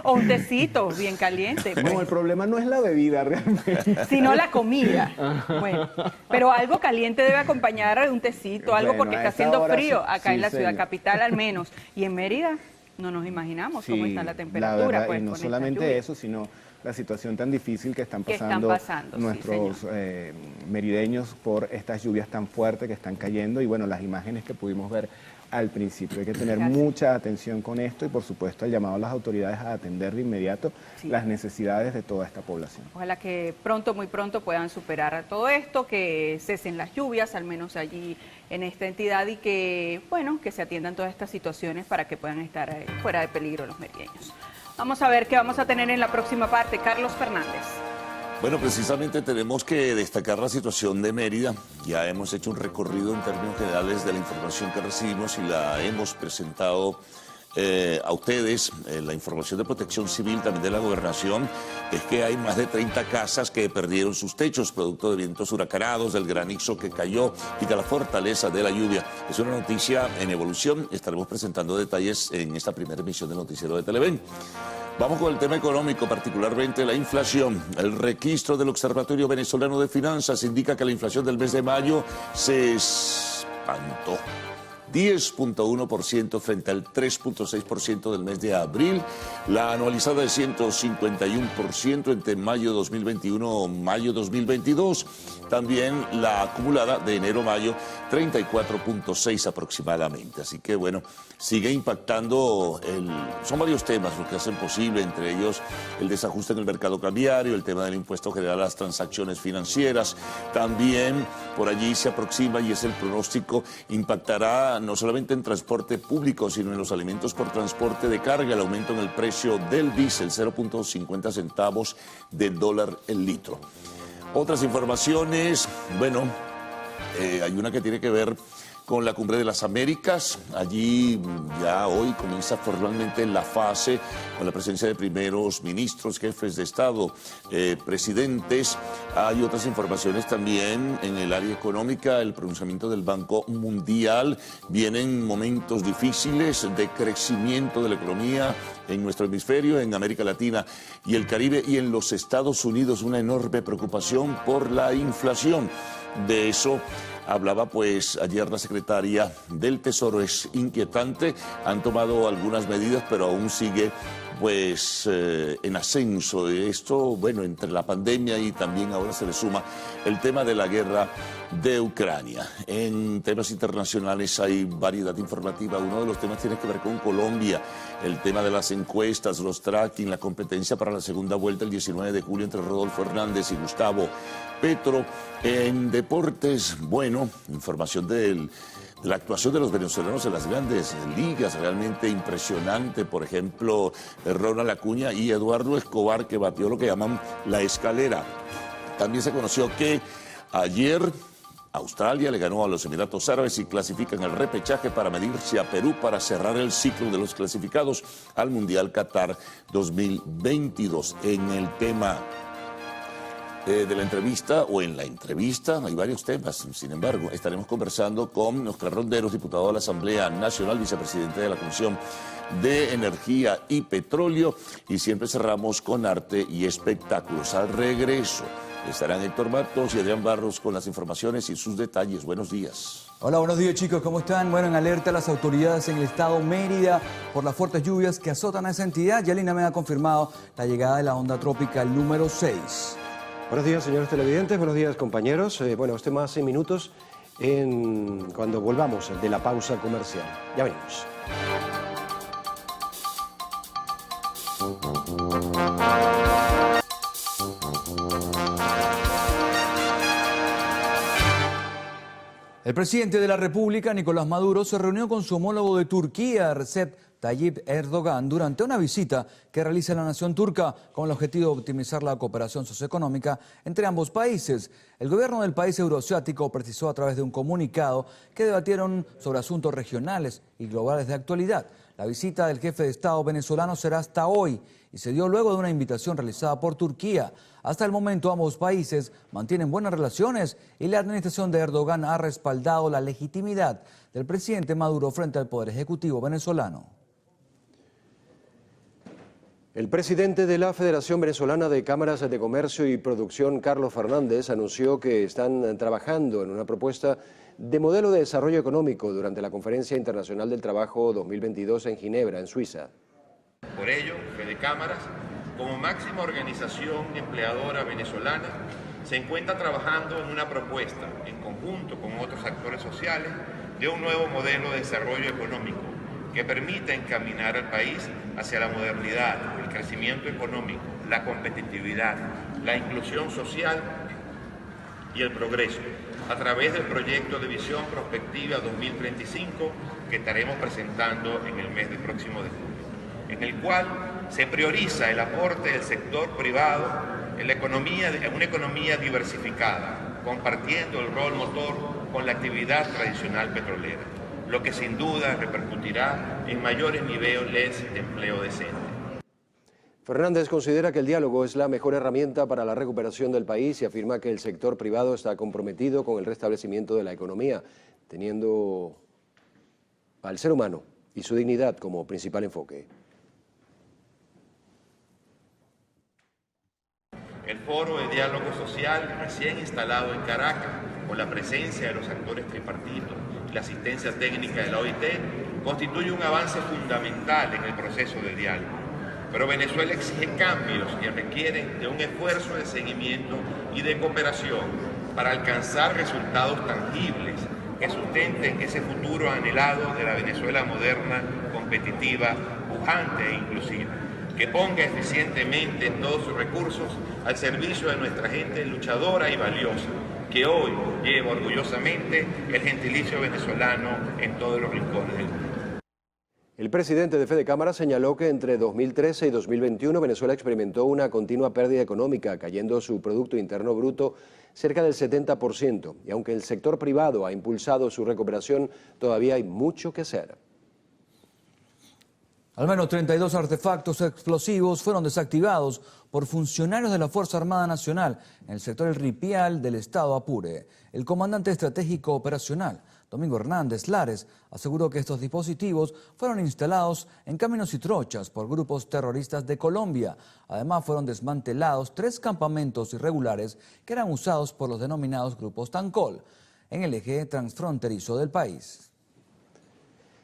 o un tecito bien caliente. Pues. No, el problema no es la bebida realmente, sino la comida. Bueno, pero algo caliente debe acompañar un tecito, algo, porque está haciendo frío acá en la ciudad capital al menos. Y en Mérida no nos imaginamos cómo está la temperatura. La verdad, pues, y no solamente eso, sino la situación tan difícil que están pasando nuestros merideños por estas lluvias tan fuertes que están cayendo, y bueno, las imágenes que pudimos ver al principio. Hay que tener mucha atención con esto, y por supuesto el llamado a las autoridades a atender de inmediato las necesidades de toda esta población. Ojalá que pronto, muy pronto, puedan superar todo esto, que cesen las lluvias, al menos allí en esta entidad, y que, bueno, que se atiendan todas estas situaciones para que puedan estar fuera de peligro los merideños. Vamos a ver qué vamos a tener en la próxima parte. Carlos Fernández. Bueno, precisamente tenemos que destacar la situación de Mérida. Ya hemos hecho un recorrido en términos generales de la información que recibimos y la hemos presentado a ustedes. La información de Protección Civil, también de la Gobernación, es que hay más de 30 casas que perdieron sus techos producto de vientos huracanados, del granizo que cayó y de la fortaleza de la lluvia. Es una noticia en evolución. Estaremos presentando detalles en esta primera emisión del Noticiero de Televen. Vamos con el tema económico, particularmente la inflación. El registro del Observatorio Venezolano de Finanzas indica que la inflación del mes de mayo se espantó. 10.1% frente al 3.6% del mes de abril. La anualizada de 151% entre mayo 2021 mayo 2022. También la acumulada de enero-mayo, 34.6 aproximadamente. Así que bueno, sigue impactando, son varios temas los que hacen posible, entre ellos el desajuste en el mercado cambiario, el tema del impuesto general a las transacciones financieras. También por allí se aproxima, y es el pronóstico, impactará no solamente en transporte público, sino en los alimentos por transporte de carga, el aumento en el precio del diésel, 0.50 centavos de dólar el litro. Otras informaciones, bueno, hay una que tiene que ver con la Cumbre de las Américas. Allí ya hoy comienza formalmente la fase con la presencia de primeros ministros, jefes de Estado, presidentes. Hay otras informaciones también en el área económica, el pronunciamiento del Banco Mundial. Vienen momentos difíciles de crecimiento de la economía en nuestro hemisferio, en América Latina y el Caribe, y en los Estados Unidos una enorme preocupación por la inflación. De eso hablaba pues ayer la secretaria del Tesoro. Es inquietante, han tomado algunas medidas, pero aún sigue pues en ascenso esto, bueno, entre la pandemia y también ahora se le suma el tema de la guerra de Ucrania. En temas internacionales hay variedad informativa. Uno de los temas tiene que ver con Colombia, el tema de las encuestas, los tracking, la competencia para la segunda vuelta el 19 de julio entre Rodolfo Hernández y Gustavo Petro. En deportes, bueno, información de la actuación de los venezolanos en las grandes ligas, realmente impresionante. Por ejemplo, Ronald Acuña y Eduardo Escobar, que batió lo que llaman la escalera. También se conoció que ayer Australia le ganó a los Emiratos Árabes y clasifica en el repechaje para medirse a Perú para cerrar el ciclo de los clasificados al Mundial Qatar 2022. En el tema de la entrevista, o en la entrevista, hay varios temas. Sin embargo, estaremos conversando con Oscar Ronderos, diputado de la Asamblea Nacional, vicepresidente de la Comisión de Energía y Petróleo, y siempre cerramos con arte y espectáculos. Al regreso, Estarán Héctor Matos y Adrián Barros con las informaciones y sus detalles. Buenos días. Hola, buenos días chicos, ¿cómo están? Bueno, en alerta las autoridades en el estado Mérida por las fuertes lluvias que azotan a esa entidad. Yalina me ha confirmado la llegada de la onda tropical número 6. Buenos días, señores televidentes, buenos días, compañeros. Bueno, este más 6 minutos cuando volvamos de la pausa comercial. Ya venimos. El presidente de la República, Nicolás Maduro, se reunió con su homólogo de Turquía, Recep Tayyip Erdogan, durante una visita que realiza la nación turca con el objetivo de optimizar la cooperación socioeconómica entre ambos países. El gobierno del país euroasiático precisó a través de un comunicado que debatieron sobre asuntos regionales y globales de actualidad. La visita del jefe de Estado venezolano será hasta hoy y se dio luego de una invitación realizada por Turquía. Hasta el momento ambos países mantienen buenas relaciones y la administración de Erdogan ha respaldado la legitimidad del presidente Maduro frente al Poder Ejecutivo venezolano. El presidente de la Federación Venezolana de Cámaras de Comercio y Producción, Carlos Fernández, anunció que están trabajando en una propuesta de modelo de desarrollo económico durante la Conferencia Internacional del Trabajo 2022 en Ginebra, en Suiza. Por ello, Fedecámaras, como máxima organización empleadora venezolana, se encuentra trabajando en una propuesta, en conjunto con otros actores sociales, de un nuevo modelo de desarrollo económico que permita encaminar al país hacia la modernidad, el crecimiento económico, la competitividad, la inclusión social y el progreso, a través del proyecto de Visión Prospectiva 2035 que estaremos presentando en el mes próximo de junio, en el cual se prioriza el aporte del sector privado en una economía diversificada, compartiendo el rol motor con la actividad tradicional petrolera, lo que sin duda repercutirá en mayores niveles de empleo decente. Fernández considera que el diálogo es la mejor herramienta para la recuperación del país y afirma que el sector privado está comprometido con el restablecimiento de la economía, teniendo al ser humano y su dignidad como principal enfoque. El foro de diálogo social recién instalado en Caracas, con la presencia de los actores tripartitos y la asistencia técnica de la OIT, constituye un avance fundamental en el proceso de diálogo. Pero Venezuela exige cambios que requieren de un esfuerzo de seguimiento y de cooperación para alcanzar resultados tangibles que sustenten ese futuro anhelado de la Venezuela moderna, competitiva, pujante e inclusiva, que ponga eficientemente todos sus recursos al servicio de nuestra gente luchadora y valiosa, que hoy lleva orgullosamente el gentilicio venezolano en todos los rincones del mundo. El presidente de Fedecámaras señaló que entre 2013 y 2021 Venezuela experimentó una continua pérdida económica, cayendo su Producto Interno Bruto cerca del 70%, y aunque el sector privado ha impulsado su recuperación, todavía hay mucho que hacer. Al menos 32 artefactos explosivos fueron desactivados por funcionarios de la Fuerza Armada Nacional en el sector El Ripial del estado Apure. El comandante estratégico operacional, Domingo Hernández Lares, aseguró que estos dispositivos fueron instalados en caminos y trochas por grupos terroristas de Colombia. Además, fueron desmantelados 3 campamentos irregulares que eran usados por los denominados grupos Tancol en el eje transfronterizo del país.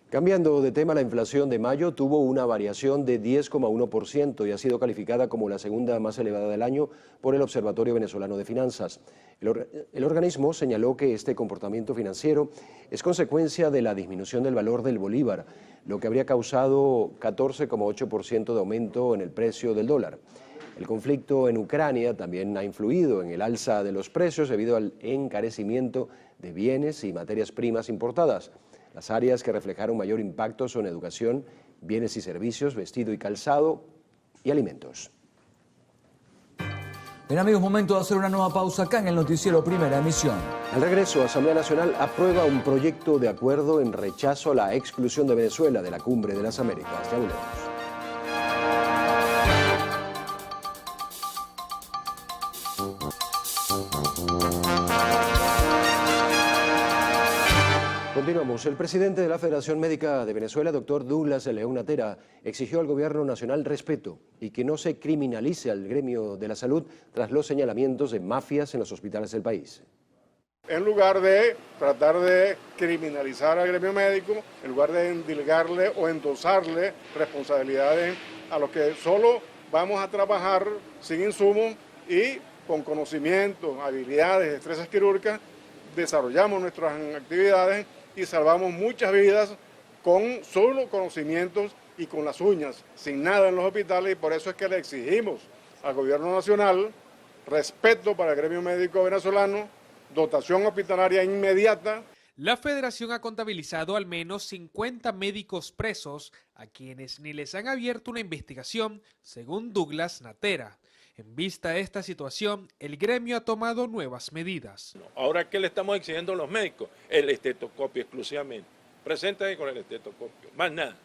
Cambiando de tema, la inflación de mayo tuvo una variación de 10,1% y ha sido calificada como la segunda más elevada del año por el Observatorio Venezolano de Finanzas. El organismo señaló que este comportamiento financiero es consecuencia de la disminución del valor del bolívar, lo que habría causado 14,8% de aumento en el precio del dólar. El conflicto en Ucrania también ha influido en el alza de los precios debido al encarecimiento de bienes y materias primas importadas. Las áreas que reflejaron mayor impacto son educación, bienes y servicios, vestido y calzado y alimentos. Bien amigos, momento de hacer una nueva pausa acá en el noticiero Primera Emisión. Al regreso, Asamblea Nacional aprueba un proyecto de acuerdo en rechazo a la exclusión de Venezuela de la Cumbre de las Américas. Ya volvemos. Continuamos. El presidente de la Federación Médica de Venezuela, doctor Douglas León Natera, exigió al gobierno nacional respeto y que no se criminalice al gremio de la salud tras los señalamientos de mafias en los hospitales del país. En lugar de tratar de criminalizar al gremio médico, en lugar de endilgarle o endosarle responsabilidades a los que solo vamos a trabajar sin insumos y con conocimiento, habilidades, destrezas quirúrgicas, desarrollamos nuestras actividades y salvamos muchas vidas con solo conocimientos y con las uñas, sin nada en los hospitales, y por eso es que le exigimos al gobierno nacional respeto para el gremio médico venezolano, dotación hospitalaria inmediata. La federación ha contabilizado al menos 50 médicos presos a quienes ni les han abierto una investigación, según Douglas Natera. En vista de esta situación, el gremio ha tomado nuevas medidas. Ahora, ¿qué le estamos exigiendo a los médicos? El estetoscopio exclusivamente. Preséntate con el estetoscopio, más nada.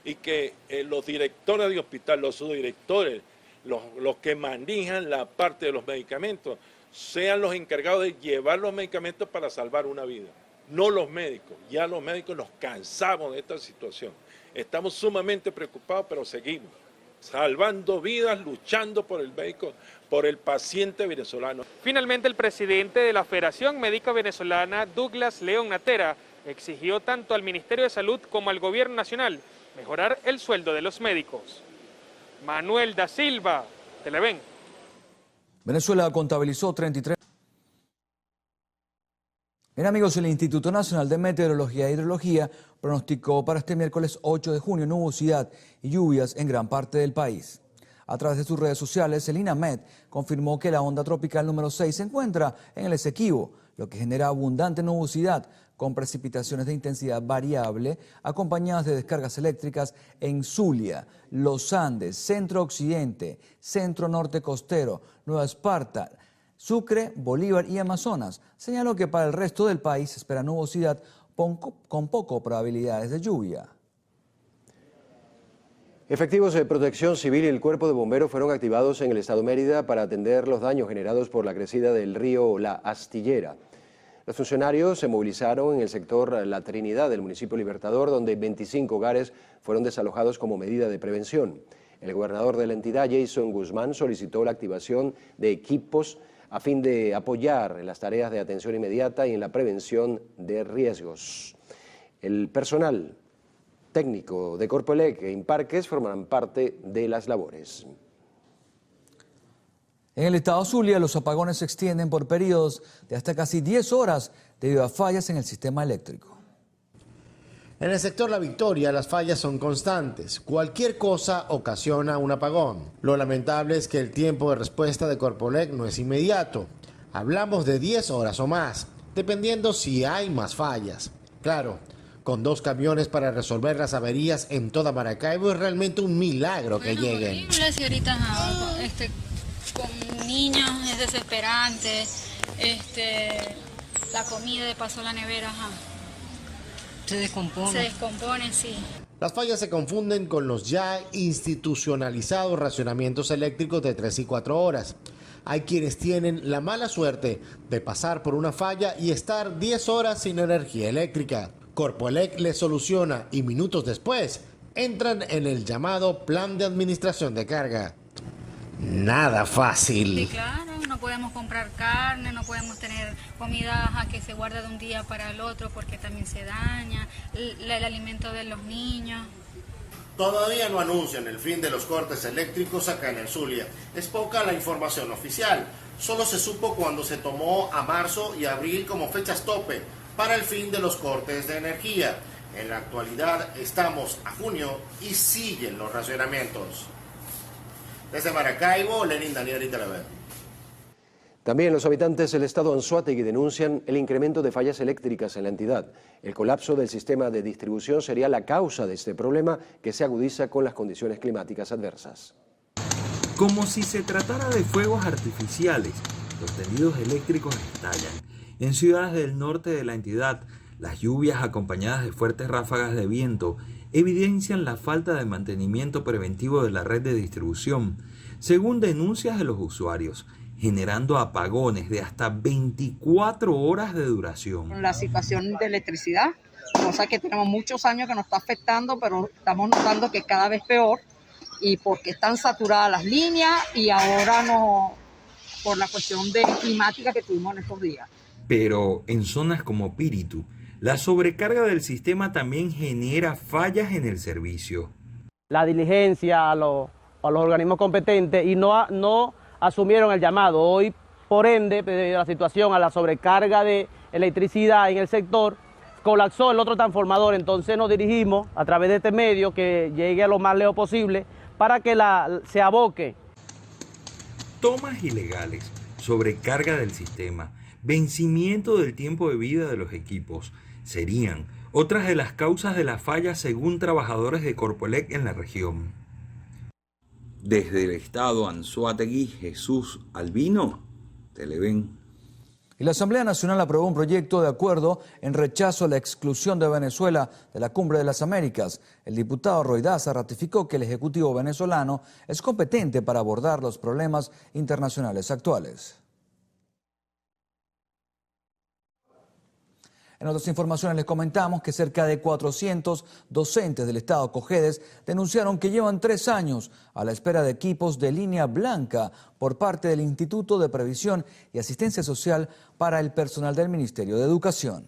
Y que los directores de hospital, los subdirectores, los que manejan la parte de los medicamentos, sean los encargados de llevar los medicamentos para salvar una vida. No los médicos. Ya los médicos nos cansamos de esta situación. Estamos sumamente preocupados, pero seguimos salvando vidas, luchando por el médico, por el paciente venezolano. Finalmente, el presidente de la Federación Médica Venezolana, Douglas León Natera, exigió tanto al Ministerio de Salud como al Gobierno Nacional mejorar el sueldo de los médicos. Manuel da Silva, Televen. Venezuela contabilizó 33. Bien, amigos, el Instituto Nacional de Meteorología e Hidrología pronosticó para este miércoles 8 de junio nubosidad y lluvias en gran parte del país. A través de sus redes sociales, el INAMED confirmó que la onda tropical número 6 se encuentra en el Esequibo, lo que genera abundante nubosidad con precipitaciones de intensidad variable acompañadas de descargas eléctricas en Zulia, Los Andes, Centro Occidente, Centro Norte Costero, Nueva Esparta, Sucre, Bolívar y Amazonas. Señaló que para el resto del país se espera nubosidad con poco probabilidades de lluvia. Efectivos de protección civil y el cuerpo de bomberos fueron activados en el estado Mérida para atender los daños generados por la crecida del río La Astillera. Los funcionarios se movilizaron en el sector La Trinidad del municipio Libertador, donde 25 hogares fueron desalojados como medida de prevención. El gobernador de la entidad, Jason Guzmán, solicitó la activación de equipos a fin de apoyar en las tareas de atención inmediata y en la prevención de riesgos. El personal técnico de Corpoelec e Imparques formarán parte de las labores. En el estado Zulia, los apagones se extienden por periodos de hasta casi 10 horas debido a fallas en el sistema eléctrico. En el sector La Victoria, las fallas son constantes. Cualquier cosa ocasiona un apagón. Lo lamentable es que el tiempo de respuesta de Corpoelec no es inmediato. Hablamos de 10 horas o más, dependiendo si hay más fallas. Claro, con 2 camiones para resolver las averías en toda Maracaibo es realmente un milagro que lleguen. Horrible, si ahorita con niños es desesperante, la comida de paso a la nevera, se descompone. Se descompone, sí. Las fallas se confunden con los ya institucionalizados racionamientos eléctricos de 3 y 4 horas. Hay quienes tienen la mala suerte de pasar por una falla y estar 10 horas sin energía eléctrica. Corpoelec les soluciona y minutos después entran en el llamado Plan de Administración de Carga. Nada fácil. Sí, claro, no podemos comprar carne, no podemos tener comida que se guarda de un día para el otro porque también se daña, el alimento de los niños. Todavía no anuncian el fin de los cortes eléctricos acá en el Zulia. Es poca la información oficial. Solo se supo cuando se tomó a marzo y abril como fechas tope para el fin de los cortes de energía. En la actualidad estamos a junio y siguen los racionamientos. Desde Maracaibo, Lenin Daniel y Televen. También los habitantes del estado Anzoátegui denuncian el incremento de fallas eléctricas en la entidad. El colapso del sistema de distribución sería la causa de este problema que se agudiza con las condiciones climáticas adversas. Como si se tratara de fuegos artificiales, los tendidos eléctricos estallan. En ciudades del norte de la entidad, las lluvias acompañadas de fuertes ráfagas de viento evidencian la falta de mantenimiento preventivo de la red de distribución, según denuncias de los usuarios, generando apagones de hasta 24 horas de duración. La situación de electricidad cosa que tenemos muchos años que nos está afectando, pero estamos notando que cada vez peor, y porque están saturadas las líneas y ahora no, por la cuestión de climática que tuvimos en estos días. Pero en zonas como Píritu, la sobrecarga del sistema también genera fallas en el servicio. La diligencia a los organismos competentes y no asumieron el llamado. Hoy, por ende, debido a la situación, a la sobrecarga de electricidad en el sector, colapsó el otro transformador. Entonces nos dirigimos a través de este medio que llegue a lo más lejos posible para que se aboque. Tomas ilegales, sobrecarga del sistema, vencimiento del tiempo de vida de los equipos serían otras de las causas de la falla según trabajadores de Corpoelec en la región. Desde el estado Anzoátegui, Jesús Albino, Televen. Y la Asamblea Nacional aprobó un proyecto de acuerdo en rechazo a la exclusión de Venezuela de la Cumbre de las Américas. El diputado Roy Daza ratificó que el Ejecutivo venezolano es competente para abordar los problemas internacionales actuales. En otras informaciones les comentamos que cerca de 400 docentes del Estado Cojedes denunciaron que llevan 3 años a la espera de equipos de línea blanca por parte del Instituto de Previsión y Asistencia Social para el personal del Ministerio de Educación.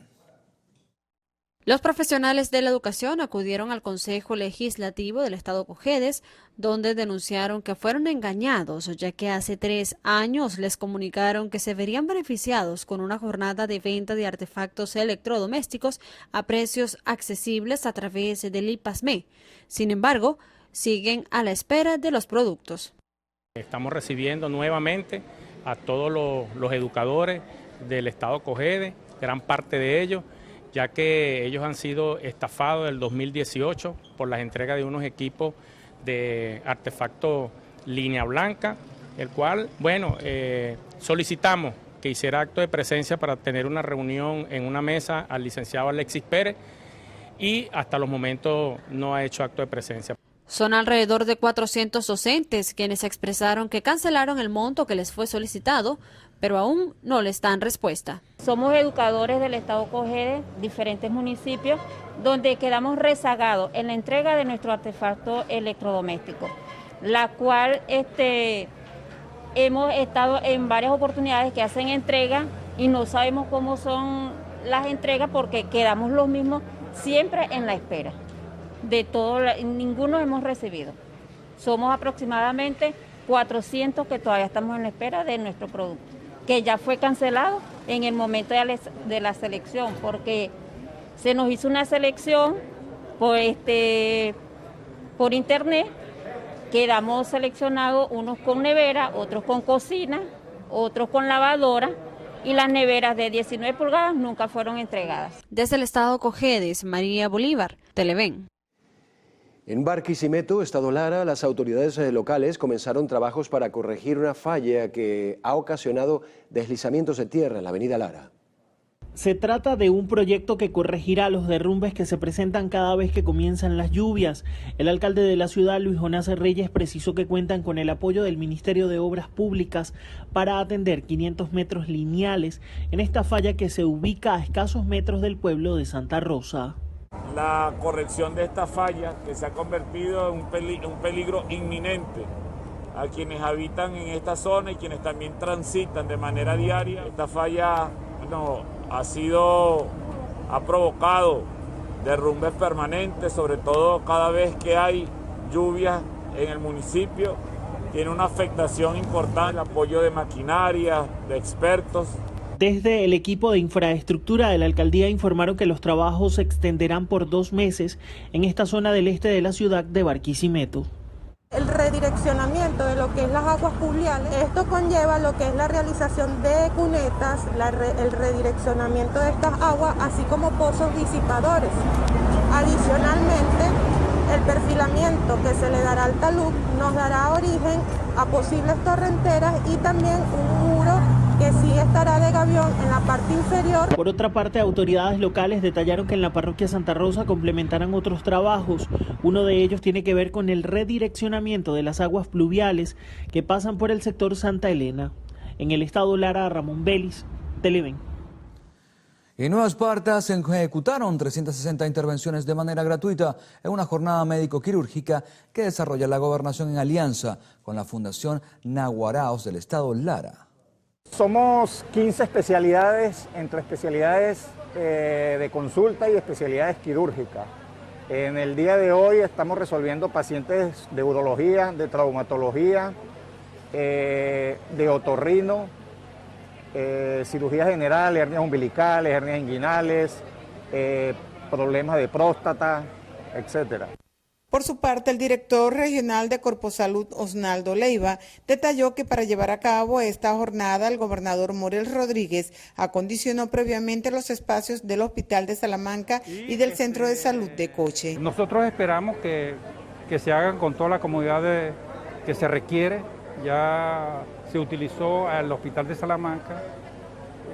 Los profesionales de la educación acudieron al Consejo Legislativo del Estado Cojedes, donde denunciaron que fueron engañados, ya que hace 3 años les comunicaron que se verían beneficiados con una jornada de venta de artefactos electrodomésticos a precios accesibles a través del IPASME. Sin embargo, siguen a la espera de los productos. Estamos recibiendo nuevamente a todos los educadores del Estado Cojedes, gran parte de ellos, ya que ellos han sido estafados del 2018 por las entregas de unos equipos de artefacto línea blanca, el cual, solicitamos que hiciera acto de presencia para tener una reunión en una mesa al licenciado Alexis Pérez y hasta los momentos no ha hecho acto de presencia. Son alrededor de 400 docentes quienes expresaron que cancelaron el monto que les fue solicitado, pero aún no les dan respuesta. Somos educadores del Estado Cojedes, diferentes municipios, donde quedamos rezagados en la entrega de nuestro artefacto electrodoméstico, la cual hemos estado en varias oportunidades que hacen entrega y no sabemos cómo son las entregas porque quedamos los mismos siempre en la espera. De todo, ninguno hemos recibido. Somos aproximadamente 400 que todavía estamos en la espera de nuestro producto, que ya fue cancelado en el momento de la selección, porque se nos hizo una selección por internet, quedamos seleccionados unos con nevera, otros con cocina, otros con lavadora, y las neveras de 19 pulgadas nunca fueron entregadas. Desde el Estado Cojedes, María Bolívar, Televen. En Barquisimeto, Estado Lara, las autoridades locales comenzaron trabajos para corregir una falla que ha ocasionado deslizamientos de tierra en la avenida Lara. Se trata de un proyecto que corregirá los derrumbes que se presentan cada vez que comienzan las lluvias. El alcalde de la ciudad, Luis Jonás Reyes, precisó que cuentan con el apoyo del Ministerio de Obras Públicas para atender 500 metros lineales en esta falla que se ubica a escasos metros del pueblo de Santa Rosa. La corrección de esta falla, que se ha convertido en un peligro inminente a quienes habitan en esta zona y quienes también transitan de manera diaria. Esta falla ha provocado derrumbes permanentes, sobre todo cada vez que hay lluvias en el municipio. Tiene una afectación importante, el apoyo de maquinaria, de expertos. Desde el equipo de infraestructura de la alcaldía informaron que los trabajos se extenderán por 2 meses en esta zona del este de la ciudad de Barquisimeto. El redireccionamiento de lo que es las aguas pluviales, esto conlleva lo que es la realización de cunetas, el redireccionamiento de estas aguas, así como pozos disipadores. Adicionalmente, el perfilamiento que se le dará al talud nos dará origen a posibles torrenteras y también un muro que sí estará de gavión en la parte inferior. Por otra parte, autoridades locales detallaron que en la parroquia Santa Rosa complementarán otros trabajos. Uno de ellos tiene que ver con el redireccionamiento de las aguas pluviales que pasan por el sector Santa Elena. En el estado Lara, Ramón Vélez, Televen. En Nueva Esparta se ejecutaron 360 intervenciones de manera gratuita en una jornada médico-quirúrgica que desarrolla la Gobernación en alianza con la Fundación Naguaraos del Estado Lara. Somos 15 especialidades, entre especialidades de consulta y especialidades quirúrgicas. En el día de hoy estamos resolviendo pacientes de urología, de traumatología, de otorrino, cirugía general, hernias umbilicales, hernias inguinales, problemas de próstata, etc. Por su parte, el director regional de Corposalud, Osnaldo Leiva, detalló que para llevar a cabo esta jornada, el gobernador Morel Rodríguez acondicionó previamente los espacios del Hospital de Salamanca y del Centro de Salud de Coche. Nosotros esperamos que se hagan con toda la comodidad que se requiere. Ya se utilizó al Hospital de Salamanca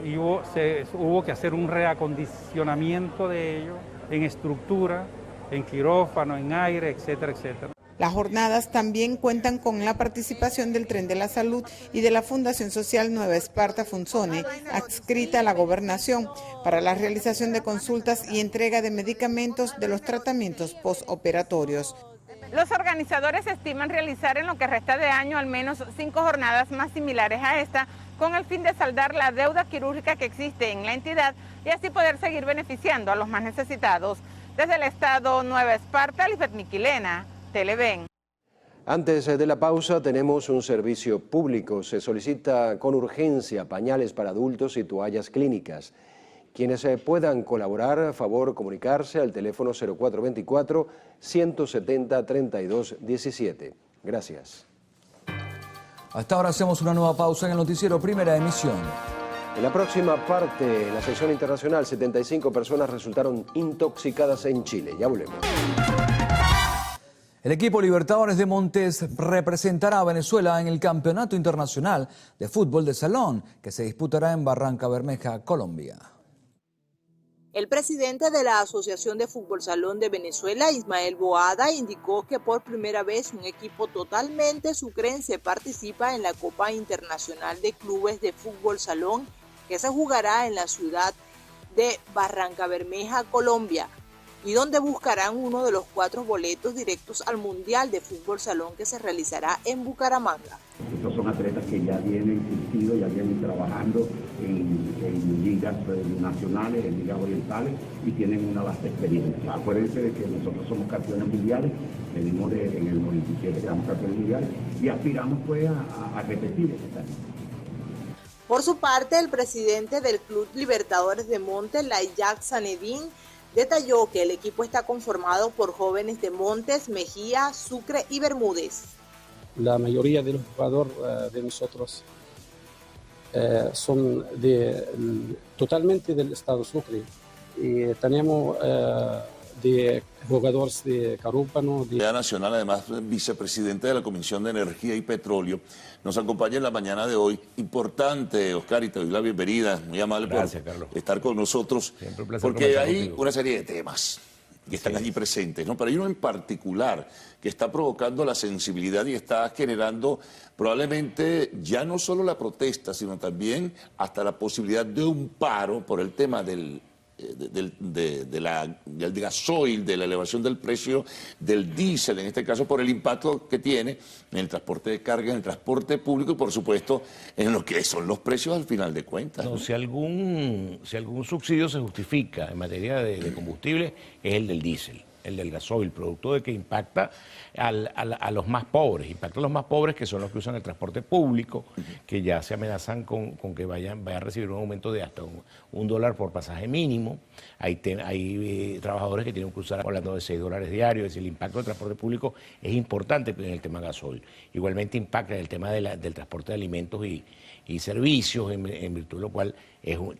y hubo que hacer un reacondicionamiento de ello en estructura, en quirófano, en aire, etcétera, etcétera. Las jornadas también cuentan con la participación del Tren de la Salud y de la Fundación Social Nueva Esparta Funzone, adscrita a la Gobernación, para la realización de consultas y entrega de medicamentos de los tratamientos postoperatorios. Los organizadores estiman realizar en lo que resta de año al menos 5 jornadas más similares a esta, con el fin de saldar la deuda quirúrgica que existe en la entidad y así poder seguir beneficiando a los más necesitados. Desde el estado Nueva Esparta, Lisbeth Miquilena, Televen. Antes de la pausa tenemos un servicio público. Se solicita con urgencia pañales para adultos y toallas clínicas. Quienes puedan colaborar, a favor comunicarse al teléfono 0424-170-3217. Gracias. Hasta ahora hacemos una nueva pausa en el noticiero Primera Emisión. En la próxima parte, en la sección internacional, 75 personas resultaron intoxicadas en Chile. Ya volvemos. El equipo Libertadores de Montes representará a Venezuela en el Campeonato Internacional de Fútbol de Salón, que se disputará en Barranca Bermeja, Colombia. El presidente de la Asociación de Fútbol Salón de Venezuela, Ismael Boada, indicó que por primera vez un equipo totalmente sucrense participa en la Copa Internacional de Clubes de Fútbol Salón, que se jugará en la ciudad de Barranca Bermeja, Colombia, y donde buscarán uno de los 4 boletos directos al Mundial de Fútbol Salón que se realizará en Bucaramanga. Estos son atletas que ya vienen insistido, ya vienen trabajando en ligas nacionales, en ligas orientales y tienen una vasta experiencia. Acuérdense de que nosotros somos campeones mundiales, venimos en el 97 quedamos campeones mundiales y aspiramos pues a repetir ese camino. Por su parte, el presidente del Club Libertadores de Montes, Layak Sanedín, detalló que el equipo está conformado por jóvenes de Montes, Mejía, Sucre y Bermúdez. La mayoría de los jugadores de nosotros son totalmente del estado Sucre. Y tenemos de jugadores de Carúpano. La Nacional, además vicepresidente de la Comisión de Energía y Petróleo, nos acompaña en la mañana de hoy. Importante, Oscar, y te doy la bienvenida, muy amable por estar con nosotros, porque hay una serie de temas que están allí presentes, ¿no? Pero hay uno en particular que está provocando la sensibilidad y está generando probablemente ya no solo la protesta, sino también hasta la posibilidad de un paro por el tema del gasoil, de la elevación del precio del diésel, en este caso por el impacto que tiene en el transporte de carga, en el transporte público y por supuesto en lo que son los precios al final de cuentas. No, si algún subsidio se justifica en materia de combustible es el del diésel, el del gasoil, producto de que impacta a los más pobres, impacta a los más pobres que son los que usan el transporte público, que ya se amenazan con que vayan a recibir un aumento de hasta $1 por pasaje mínimo. Hay trabajadores que tienen que usar, hablando de $6 diarios, es decir, el impacto del transporte público es importante en el tema gasoil. Igualmente impacta en el tema del transporte de alimentos y servicios, en virtud de lo cual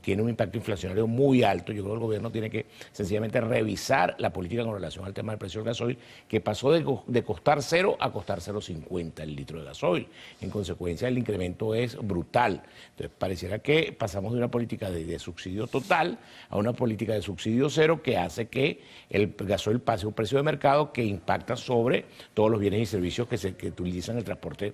tiene un impacto inflacionario muy alto. Yo creo que el gobierno tiene que sencillamente revisar la política con relación relación al tema del precio del gasoil, que pasó de costar 0 a costar 0,50 el litro de gasoil. En consecuencia, el incremento es brutal. Entonces, pareciera que pasamos de una política de subsidio total a una política de subsidio cero que hace que el gasoil pase a un precio de mercado que impacta sobre todos los bienes y servicios que utilizan el transporte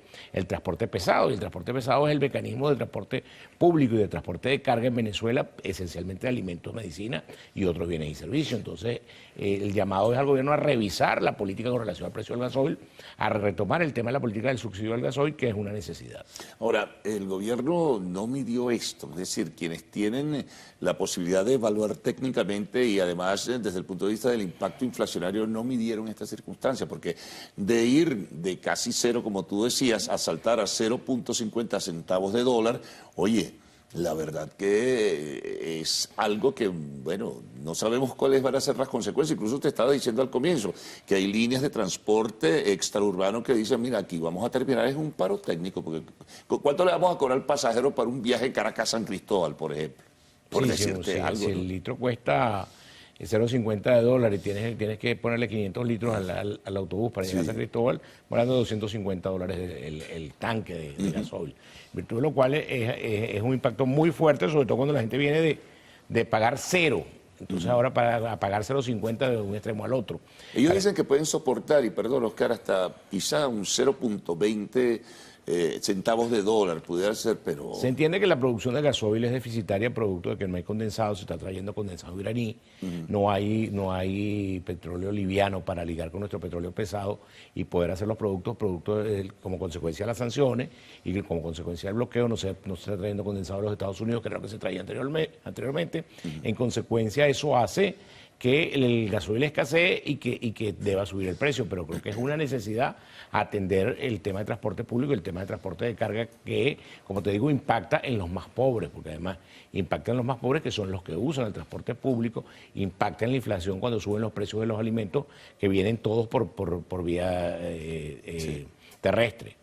pesado. Y el transporte pesado es el mecanismo de transporte público y de transporte de carga en Venezuela, esencialmente de alimentos, medicina y otros bienes y servicios. Entonces, el llamado es al gobierno a revisar la política con relación al precio del gasoil, a retomar el tema de la política del subsidio al gasoil, que es una necesidad. Ahora, el gobierno no midió esto, es decir, quienes tienen la posibilidad de evaluar técnicamente y además desde el punto de vista del impacto inflacionario no midieron esta circunstancia, porque de ir de casi cero, como tú decías, a saltar a 0.50 centavos de dólar, oye, la verdad que es algo que, bueno, no sabemos cuáles van a ser las consecuencias. Incluso te estaba diciendo al comienzo que hay líneas de transporte extraurbano que dicen, mira, aquí vamos a terminar, es un paro técnico, porque ¿cuánto le vamos a cobrar al pasajero para un viaje Caracas-San Cristóbal, por ejemplo? Por decirte algo. Si el litro cuesta 0.50 de dólar y tienes que ponerle 500 litros al autobús para llegar a San Cristóbal, hablando de 250 dólares el tanque de gasoil. Virtud de lo cual es un impacto muy fuerte, sobre todo cuando la gente viene de pagar cero. Entonces ahora para pagar 0.50 de un extremo al otro. Ellos dicen que pueden soportar, y perdón Oscar, hasta quizá un 0.20 centavos de dólar, pudiera ser, pero... Se entiende que la producción de gasoil es deficitaria, producto de que no hay condensado, se está trayendo condensado iraní, no hay petróleo liviano para ligar con nuestro petróleo pesado y poder hacer los productos como consecuencia de las sanciones y como consecuencia del bloqueo no se está trayendo condensado a los Estados Unidos, que era lo que se traía anteriormente. En consecuencia, eso hace que el gasoil escasee y que deba subir el precio, pero creo que es una necesidad atender el tema de transporte público y el tema de transporte de carga que, como te digo, impacta en los más pobres, porque además impacta en los más pobres que son los que usan el transporte público, impacta en la inflación cuando suben los precios de los alimentos que vienen todos por vía terrestre.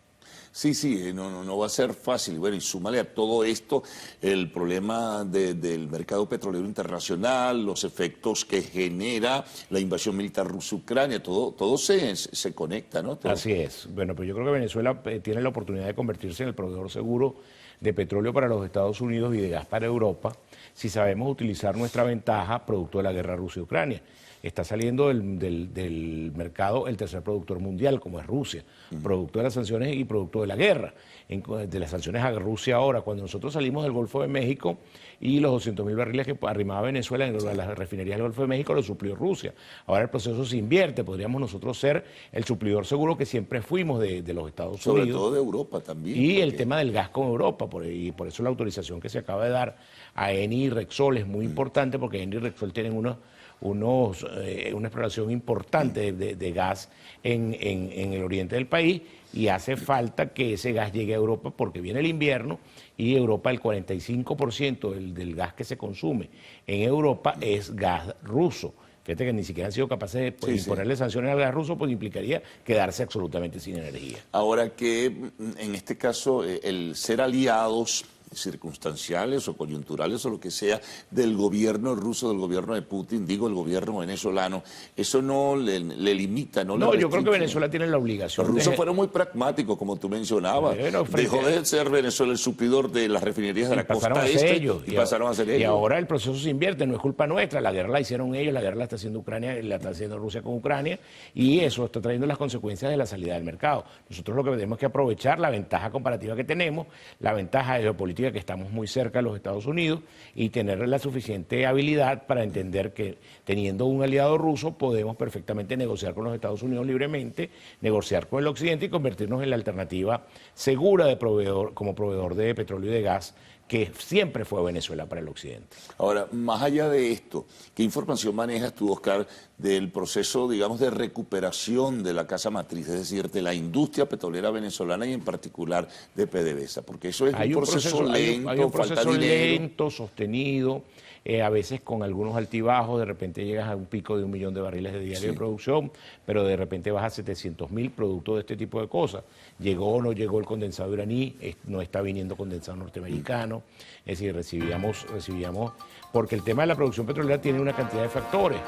Sí, no va a ser fácil. Bueno, y súmale a todo esto el problema del mercado petrolero internacional, los efectos que genera la invasión militar rusa-Ucrania, todo se conecta, ¿no? Todo. Así es. Bueno, pero yo creo que Venezuela tiene la oportunidad de convertirse en el proveedor seguro de petróleo para los Estados Unidos y de gas para Europa si sabemos utilizar nuestra ventaja producto de la guerra Rusia-Ucrania. Está saliendo del mercado el tercer productor mundial, como es Rusia, producto de las sanciones y producto de la guerra, de las sanciones a Rusia ahora. Cuando nosotros salimos del Golfo de México y los 200.000 barriles que arrimaba Venezuela en las refinerías del Golfo de México lo suplió Rusia. Ahora el proceso se invierte, podríamos nosotros ser el suplidor seguro que siempre fuimos de los Estados Unidos. Sobre todo de Europa también. Y el tema del gas con Europa, y por eso la autorización que se acaba de dar a Eni y Repsol es muy importante, porque Eni y Repsol tienen una exploración importante de gas en el oriente del país y hace falta que ese gas llegue a Europa porque viene el invierno y Europa el 45% del gas que se consume en Europa es gas ruso. Fíjate que ni siquiera han sido capaces de imponerle sanciones al gas ruso, pues implicaría quedarse absolutamente sin energía. Ahora que en este caso el ser aliados circunstanciales o coyunturales o lo que sea del gobierno ruso, del gobierno de Putin, digo el gobierno venezolano, eso no le limita, no, yo creo que Venezuela tiene la obligación. Los rusos fueron muy pragmáticos, como tú mencionabas. Dejó de ser Venezuela el suplidor de las refinerías de la costa este y pasaron a ser ellos. Y ahora el proceso se invierte, no es culpa nuestra, la guerra la hicieron ellos, la guerra la está haciendo Ucrania, la está haciendo Rusia con Ucrania y eso está trayendo las consecuencias de la salida del mercado. Nosotros lo que tenemos que aprovechar la ventaja comparativa que tenemos, la ventaja de geopolítica que estamos muy cerca de los Estados Unidos y tener la suficiente habilidad para entender que teniendo un aliado ruso podemos perfectamente negociar con los Estados Unidos libremente, negociar con el Occidente y convertirnos en la alternativa segura de como proveedor de petróleo y de gas que siempre fue Venezuela para el Occidente. Ahora, más allá de esto, ¿qué información manejas tú, Oscar, del proceso, digamos, de recuperación de la casa matriz, es decir, de la industria petrolera venezolana y en particular de PDVSA? Porque eso es un proceso lento, hay un proceso falta dinero. lento, sostenido, a veces con algunos altibajos, de repente llegas a un pico de 1 millón de barriles de diario de producción, pero de repente vas a 700.000 producto de este tipo de cosas. Llegó o no llegó el condensado iraní, no está viniendo condensado norteamericano, es decir, recibíamos, porque el tema de la producción petrolera tiene una cantidad de factores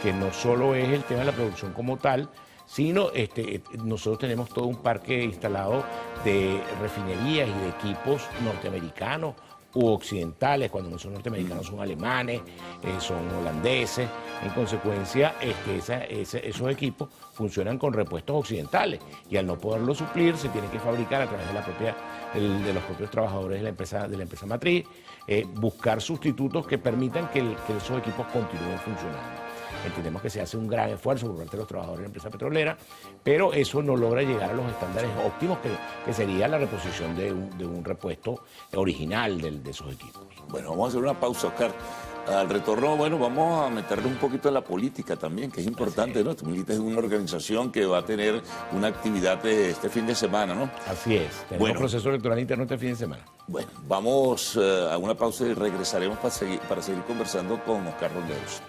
que no solo es el tema de la producción como tal, sino nosotros tenemos todo un parque instalado de refinerías y de equipos norteamericanos u occidentales. Cuando no son norteamericanos son alemanes, son holandeses. En consecuencia, esos equipos funcionan con repuestos occidentales y al no poderlo suplir se tiene que fabricar a través de los propios trabajadores de la empresa matriz, buscar sustitutos que permitan que esos equipos continúen funcionando. Entendemos que se hace un gran esfuerzo por parte de los trabajadores de la empresa petrolera, pero eso no logra llegar a los estándares óptimos que sería la reposición de un repuesto original de esos equipos. Bueno, vamos a hacer una pausa, Oscar. Al retorno, bueno, vamos a meterle un poquito en la política también, que es importante, ¿no? Tú militas en una organización que va a tener una actividad este fin de semana, ¿no? Así es, tenemos un proceso electoral interno este fin de semana. Bueno, vamos a una pausa y regresaremos para seguir conversando con Oscar Ronderos.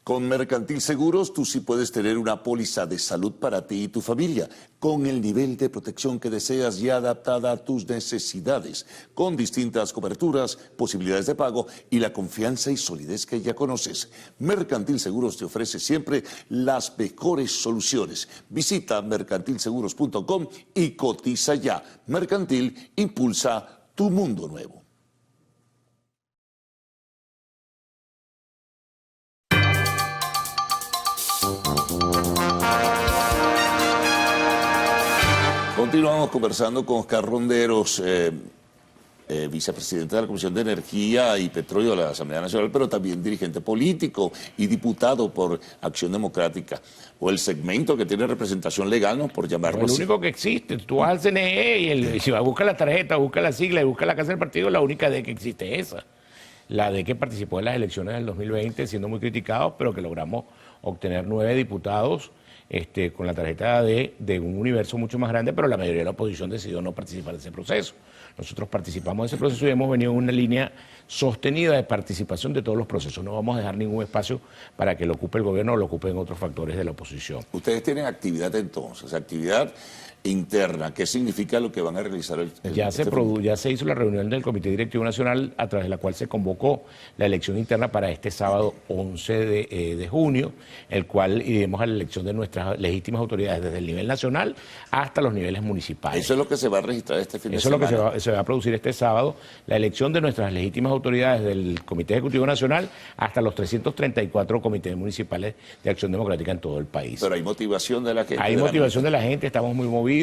Con Mercantil Seguros, tú sí puedes tener una póliza de salud para ti y tu familia, con el nivel de protección que deseas y adaptada a tus necesidades, con distintas coberturas, posibilidades de pago y la confianza y solidez que ya conoces. Mercantil Seguros te ofrece siempre las mejores soluciones. Visita mercantilseguros.com y cotiza ya. Mercantil impulsa tu mundo nuevo. Continuamos conversando con Oscar Ronderos, vicepresidente de la Comisión de Energía y Petróleo de la Asamblea Nacional, pero también dirigente político y diputado por Acción Democrática, o el segmento que tiene representación legal, ¿no? Por llamarlo así. El único que existe. Tú vas al CNE y si busca la tarjeta, busca la sigla y busca la casa del partido, la única D que existe es esa. La D que participó en las elecciones del 2020, siendo muy criticados, pero que logramos obtener 9 diputados con la tarjeta de un universo mucho más grande, pero la mayoría de la oposición decidió no participar de ese proceso. Nosotros participamos de ese proceso y hemos venido en una línea sostenida de participación de todos los procesos. No vamos a dejar ningún espacio para que lo ocupe el gobierno o lo ocupen otros factores de la oposición. Ustedes tienen actividad entonces, actividad interna. ¿Qué significa lo que van a realizar? Ya se hizo la reunión del Comité Directivo Nacional, a través de la cual se convocó la elección interna para este sábado 11 de junio, el cual iremos a la elección de nuestras legítimas autoridades desde el nivel nacional hasta los niveles municipales. Eso es lo que se va a registrar este fin de semana. Eso es lo que se va a producir este sábado, la elección de nuestras legítimas autoridades del Comité Ejecutivo Nacional hasta los 334 comités municipales de Acción Democrática en todo el país. Pero hay motivación de la gente. Hay motivación de la gente, estamos muy movidos.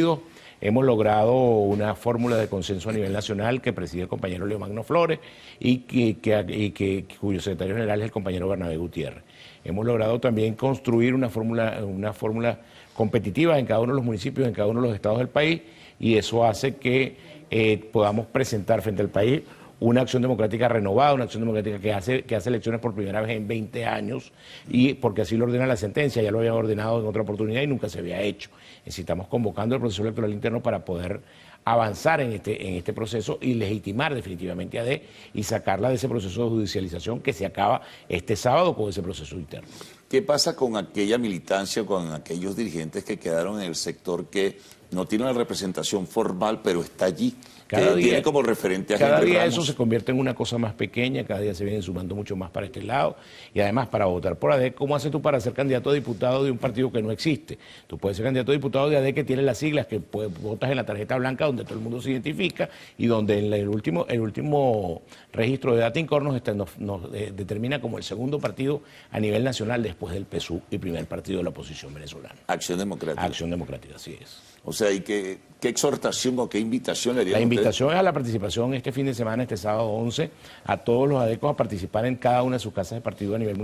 Hemos logrado una fórmula de consenso a nivel nacional que preside el compañero Leomagno Flores y cuyo secretario general es el compañero Bernabé Gutiérrez. Hemos logrado también construir una fórmula competitiva en cada uno de los municipios, en cada uno de los estados del país, y eso hace que podamos presentar frente al país una acción democrática renovada, una acción democrática que hace elecciones por primera vez en 20 años, y porque así lo ordena la sentencia, ya lo habían ordenado en otra oportunidad y nunca se había hecho. Necesitamos convocando el proceso electoral interno para poder avanzar en este proceso y legitimar definitivamente a AD y sacarla de ese proceso de judicialización que se acaba este sábado con ese proceso interno. ¿Qué pasa con aquella militancia, con aquellos dirigentes que quedaron en el sector que no tienen una representación formal, pero está allí? Cada día, tiene como referente a cada Henry día Ramos. eso se convierte en una cosa más pequeña, cada día se vienen sumando mucho más para este lado, y además para votar por AD, ¿cómo haces tú para ser candidato a diputado de un partido que no existe? Tú puedes ser candidato a diputado de AD que tiene las siglas, que votas en la tarjeta blanca donde todo el mundo se identifica y donde en el último registro de Datincor nos determina como el segundo partido a nivel nacional después del PSUV y primer partido de la oposición venezolana. Acción Democrática. Acción Democrática, así es. O sea, ¿y qué exhortación o qué invitación le harían? La invitación es a la participación este fin de semana, este sábado 11, a todos los adecos a participar en cada una de sus casas de partido a nivel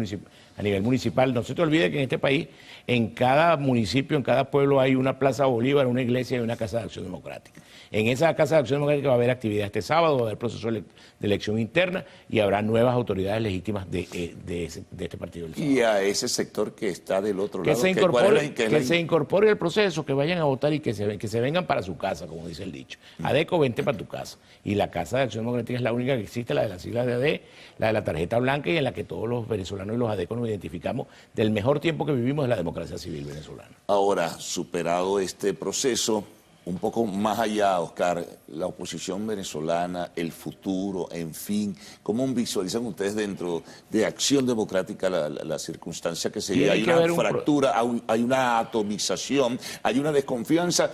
municipal. No se te olvide que en este país, en cada municipio, en cada pueblo hay una Plaza Bolívar, una iglesia y una Casa de Acción Democrática. En esa Casa de Acción Democrática va a haber actividad este sábado, va a haber proceso de elección interna y habrá nuevas autoridades legítimas de este partido. Y a ese sector que está del otro lado. Que se incorpore al proceso, que vayan a votar y que se vengan para su casa, como dice el dicho. ADECO, vente para tu casa. Y la Casa de Acción Democrática es la única que existe, la de las siglas de AD, la de la tarjeta blanca, y en la que todos los venezolanos y los ADECO nos identificamos del mejor tiempo que vivimos de la democracia civil venezolana. Ahora, superado este proceso, un poco más allá, Oscar, la oposición venezolana, el futuro, en fin, ¿cómo visualizan ustedes dentro de Acción Democrática la circunstancia que se vive? Hay una fractura, hay una atomización, hay una desconfianza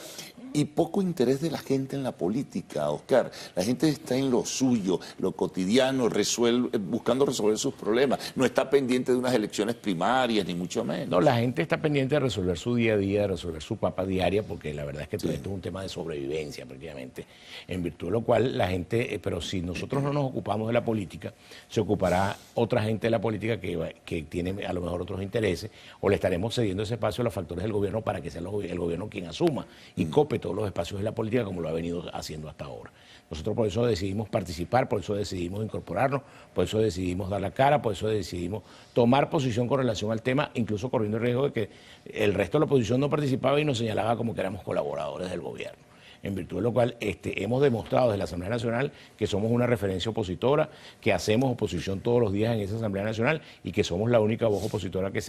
y poco interés de la gente en la política, Oscar. La gente está en lo suyo, lo cotidiano, buscando resolver sus problemas. No está pendiente de unas elecciones primarias, ni mucho menos. No, la gente está pendiente de resolver su día a día, de resolver su papa diaria, porque la verdad es que todo esto es un tema de sobrevivencia prácticamente, en virtud de lo cual la gente, pero si nosotros no nos ocupamos de la política, se ocupará otra gente de la política que tiene a lo mejor otros intereses, o le estaremos cediendo ese espacio a los factores del gobierno para que sea el gobierno quien asuma y cope todos los espacios de la política como lo ha venido haciendo hasta ahora. Nosotros por eso decidimos participar, por eso decidimos incorporarnos, por eso decidimos dar la cara, por eso decidimos tomar posición con relación al tema, incluso corriendo el riesgo de que el resto de la oposición no participaba y nos señalaba como que éramos colaboradores del gobierno. En virtud de lo cual hemos demostrado desde la Asamblea Nacional que somos una referencia opositora, que hacemos oposición todos los días en esa Asamblea Nacional y que somos la única voz opositora que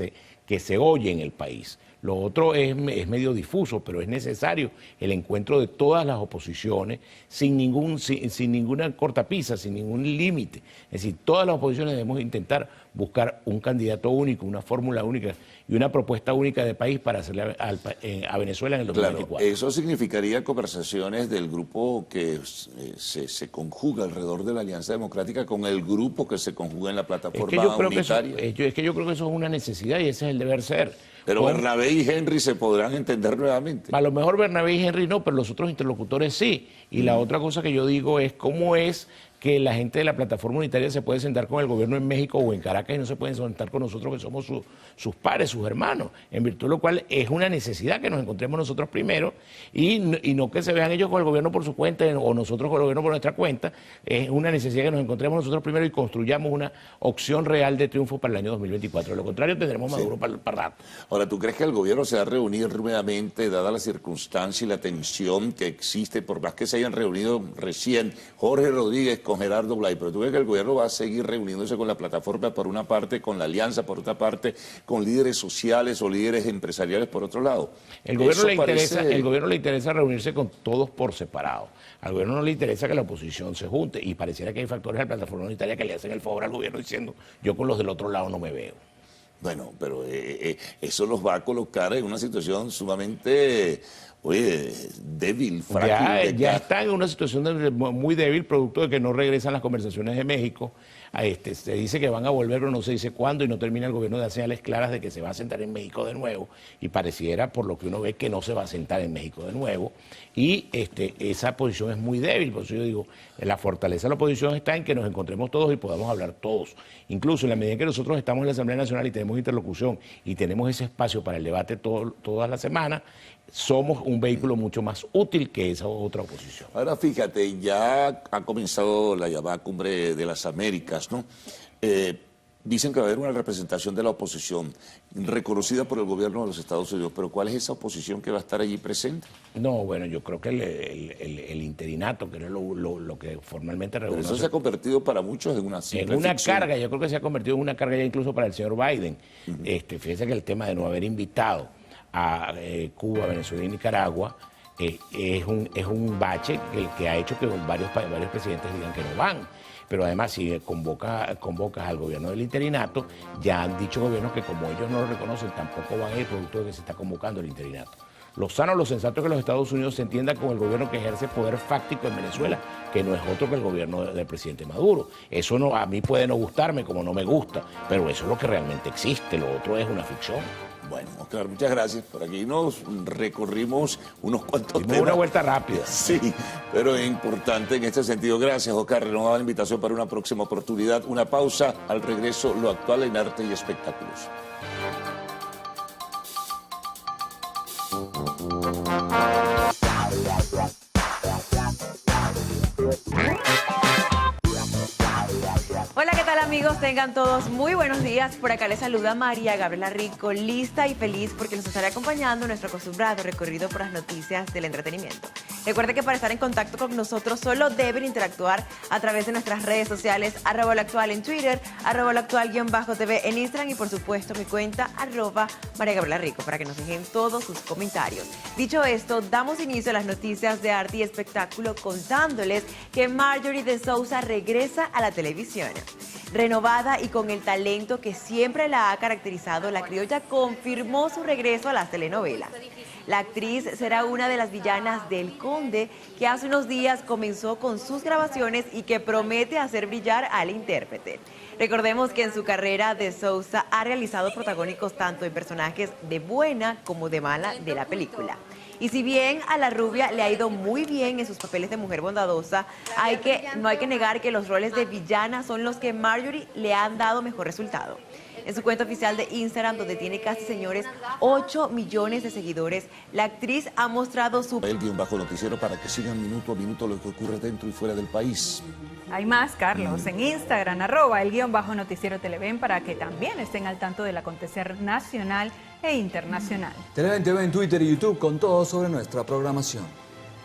se oye en el país. Lo otro es medio difuso, pero es necesario el encuentro de todas las oposiciones sin ninguna cortapisa, sin ningún límite. Es decir, todas las oposiciones debemos intentar buscar un candidato único, una fórmula única y una propuesta única de país para hacerle a Venezuela en el 2024. Claro, eso significaría conversaciones del grupo que se conjuga alrededor de la Alianza Democrática con el grupo que se conjuga en la plataforma unitaria. Es que yo creo que eso es una necesidad y ese es el deber ser. Pero Bernabé y Henry se podrán entender nuevamente. A lo mejor Bernabé y Henry no, pero los otros interlocutores sí. Y la otra cosa que yo digo es cómo es que la gente de la plataforma unitaria se puede sentar con el gobierno en México o en Caracas y no se pueden sentar con nosotros que somos sus pares, sus hermanos, en virtud de lo cual es una necesidad que nos encontremos nosotros primero y no que se vean ellos con el gobierno por su cuenta o nosotros con el gobierno por nuestra cuenta. Es una necesidad que nos encontremos nosotros primero y construyamos una opción real de triunfo para el año 2024. De lo contrario tendremos Maduro para rato. Ahora, ¿tú crees que el gobierno se va a reunir nuevamente, dada la circunstancia y la tensión que existe, por más que se hayan reunido recién Jorge Rodríguez con Gerardo Blay, pero tú ves que el gobierno va a seguir reuniéndose con la plataforma por una parte, con la alianza por otra parte, con líderes sociales o líderes empresariales por otro lado? El gobierno le interesa reunirse con todos por separado. Al gobierno no le interesa que la oposición se junte y pareciera que hay factores de la plataforma unitaria que le hacen el favor al gobierno diciendo yo con los del otro lado no me veo. Bueno, pero eso los va a colocar en una situación sumamente débil, frágil. Ya están en una situación muy débil, producto de que no regresan las conversaciones de México. Se dice que van a volver, pero no se dice cuándo y no termina el gobierno de dar señales claras de que se va a sentar en México de nuevo. Y pareciera, por lo que uno ve, que no se va a sentar en México de nuevo. Y esa posición es muy débil. Por eso yo digo, la fortaleza de la oposición está en que nos encontremos todos y podamos hablar todos. Incluso en la medida en que nosotros estamos en la Asamblea Nacional y tenemos interlocución y tenemos ese espacio para el debate todas las semanas, somos un vehículo mucho más útil que esa otra oposición. Ahora fíjate, ya ha comenzado la llamada Cumbre de las Américas, ¿no? Dicen que va a haber una representación de la oposición reconocida por el gobierno de los Estados Unidos, pero ¿cuál es esa oposición que va a estar allí presente? No, bueno, yo creo que el interinato, que es lo que formalmente reconoce. Pero eso se ha convertido para muchos en una simple ficción. Carga, yo creo que se ha convertido en una carga ya incluso para el señor Biden. Fíjese que el tema de no haber invitado a Cuba, Venezuela y Nicaragua es un bache que ha hecho que varios presidentes digan que no van. Pero además, si convocas al gobierno del interinato, ya han dicho gobiernos que como ellos no lo reconocen, tampoco van a ir producto de que se está convocando el interinato. Lo sano, lo sensato es que los Estados Unidos se entiendan con el gobierno que ejerce poder fáctico en Venezuela, que no es otro que el gobierno del presidente Maduro. Eso no, a mí puede no gustarme como no me gusta, pero eso es lo que realmente existe, lo otro es una ficción. Bueno, Oscar, muchas gracias. Por aquí nos recorrimos unos cuantos temas. Una vuelta rápida. Sí, pero es importante en este sentido. Gracias, Oscar. Renovada la invitación para una próxima oportunidad. Una pausa, al regreso, lo actual en arte y espectáculos. Hola, ¿qué tal amigos? Tengan todos muy buenos días. Por acá les saluda María Gabriela Rico, lista y feliz porque nos estará acompañando en nuestro acostumbrado recorrido por las noticias del entretenimiento. Recuerde que para estar en contacto con nosotros solo deben interactuar a través de nuestras redes sociales, @loactual en Twitter, @loactual_TV en Instagram y por supuesto mi cuenta @MariaGabrielaRico para que nos dejen todos sus comentarios. Dicho esto, damos inicio a las noticias de arte y espectáculo contándoles que Marjorie de Souza regresa a la televisión. Renovada y con el talento que siempre la ha caracterizado, la criolla confirmó su regreso a las telenovelas. La actriz será una de las villanas del Conde, que hace unos días comenzó con sus grabaciones y que promete hacer brillar al intérprete. Recordemos que en su carrera de Souza ha realizado protagónicos tanto en personajes de buena como de mala de la película. Y si bien a la rubia le ha ido muy bien en sus papeles de mujer bondadosa, no hay que negar que los roles de villana son los que Marjorie le han dado mejor resultado. En su cuenta oficial de Instagram, donde tiene casi, señores, 8 millones de seguidores, la actriz ha mostrado su... El _noticiero para que sigan minuto a minuto lo que ocurre dentro y fuera del país. Hay más, Carlos, en Instagram, @el_noticiero Televen, para que también estén al tanto del acontecer nacional e internacional. Televen TV en Twitter y YouTube con todo sobre nuestra programación.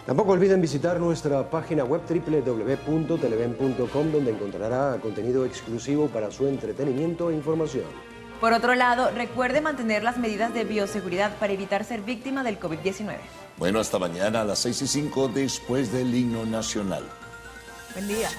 Tampoco olviden visitar nuestra página web www.televen.com, donde encontrará contenido exclusivo para su entretenimiento e información. Por otro lado, recuerde mantener las medidas de bioseguridad para evitar ser víctima del COVID-19. Bueno, hasta mañana a las 6:05 después del himno nacional. Buen día.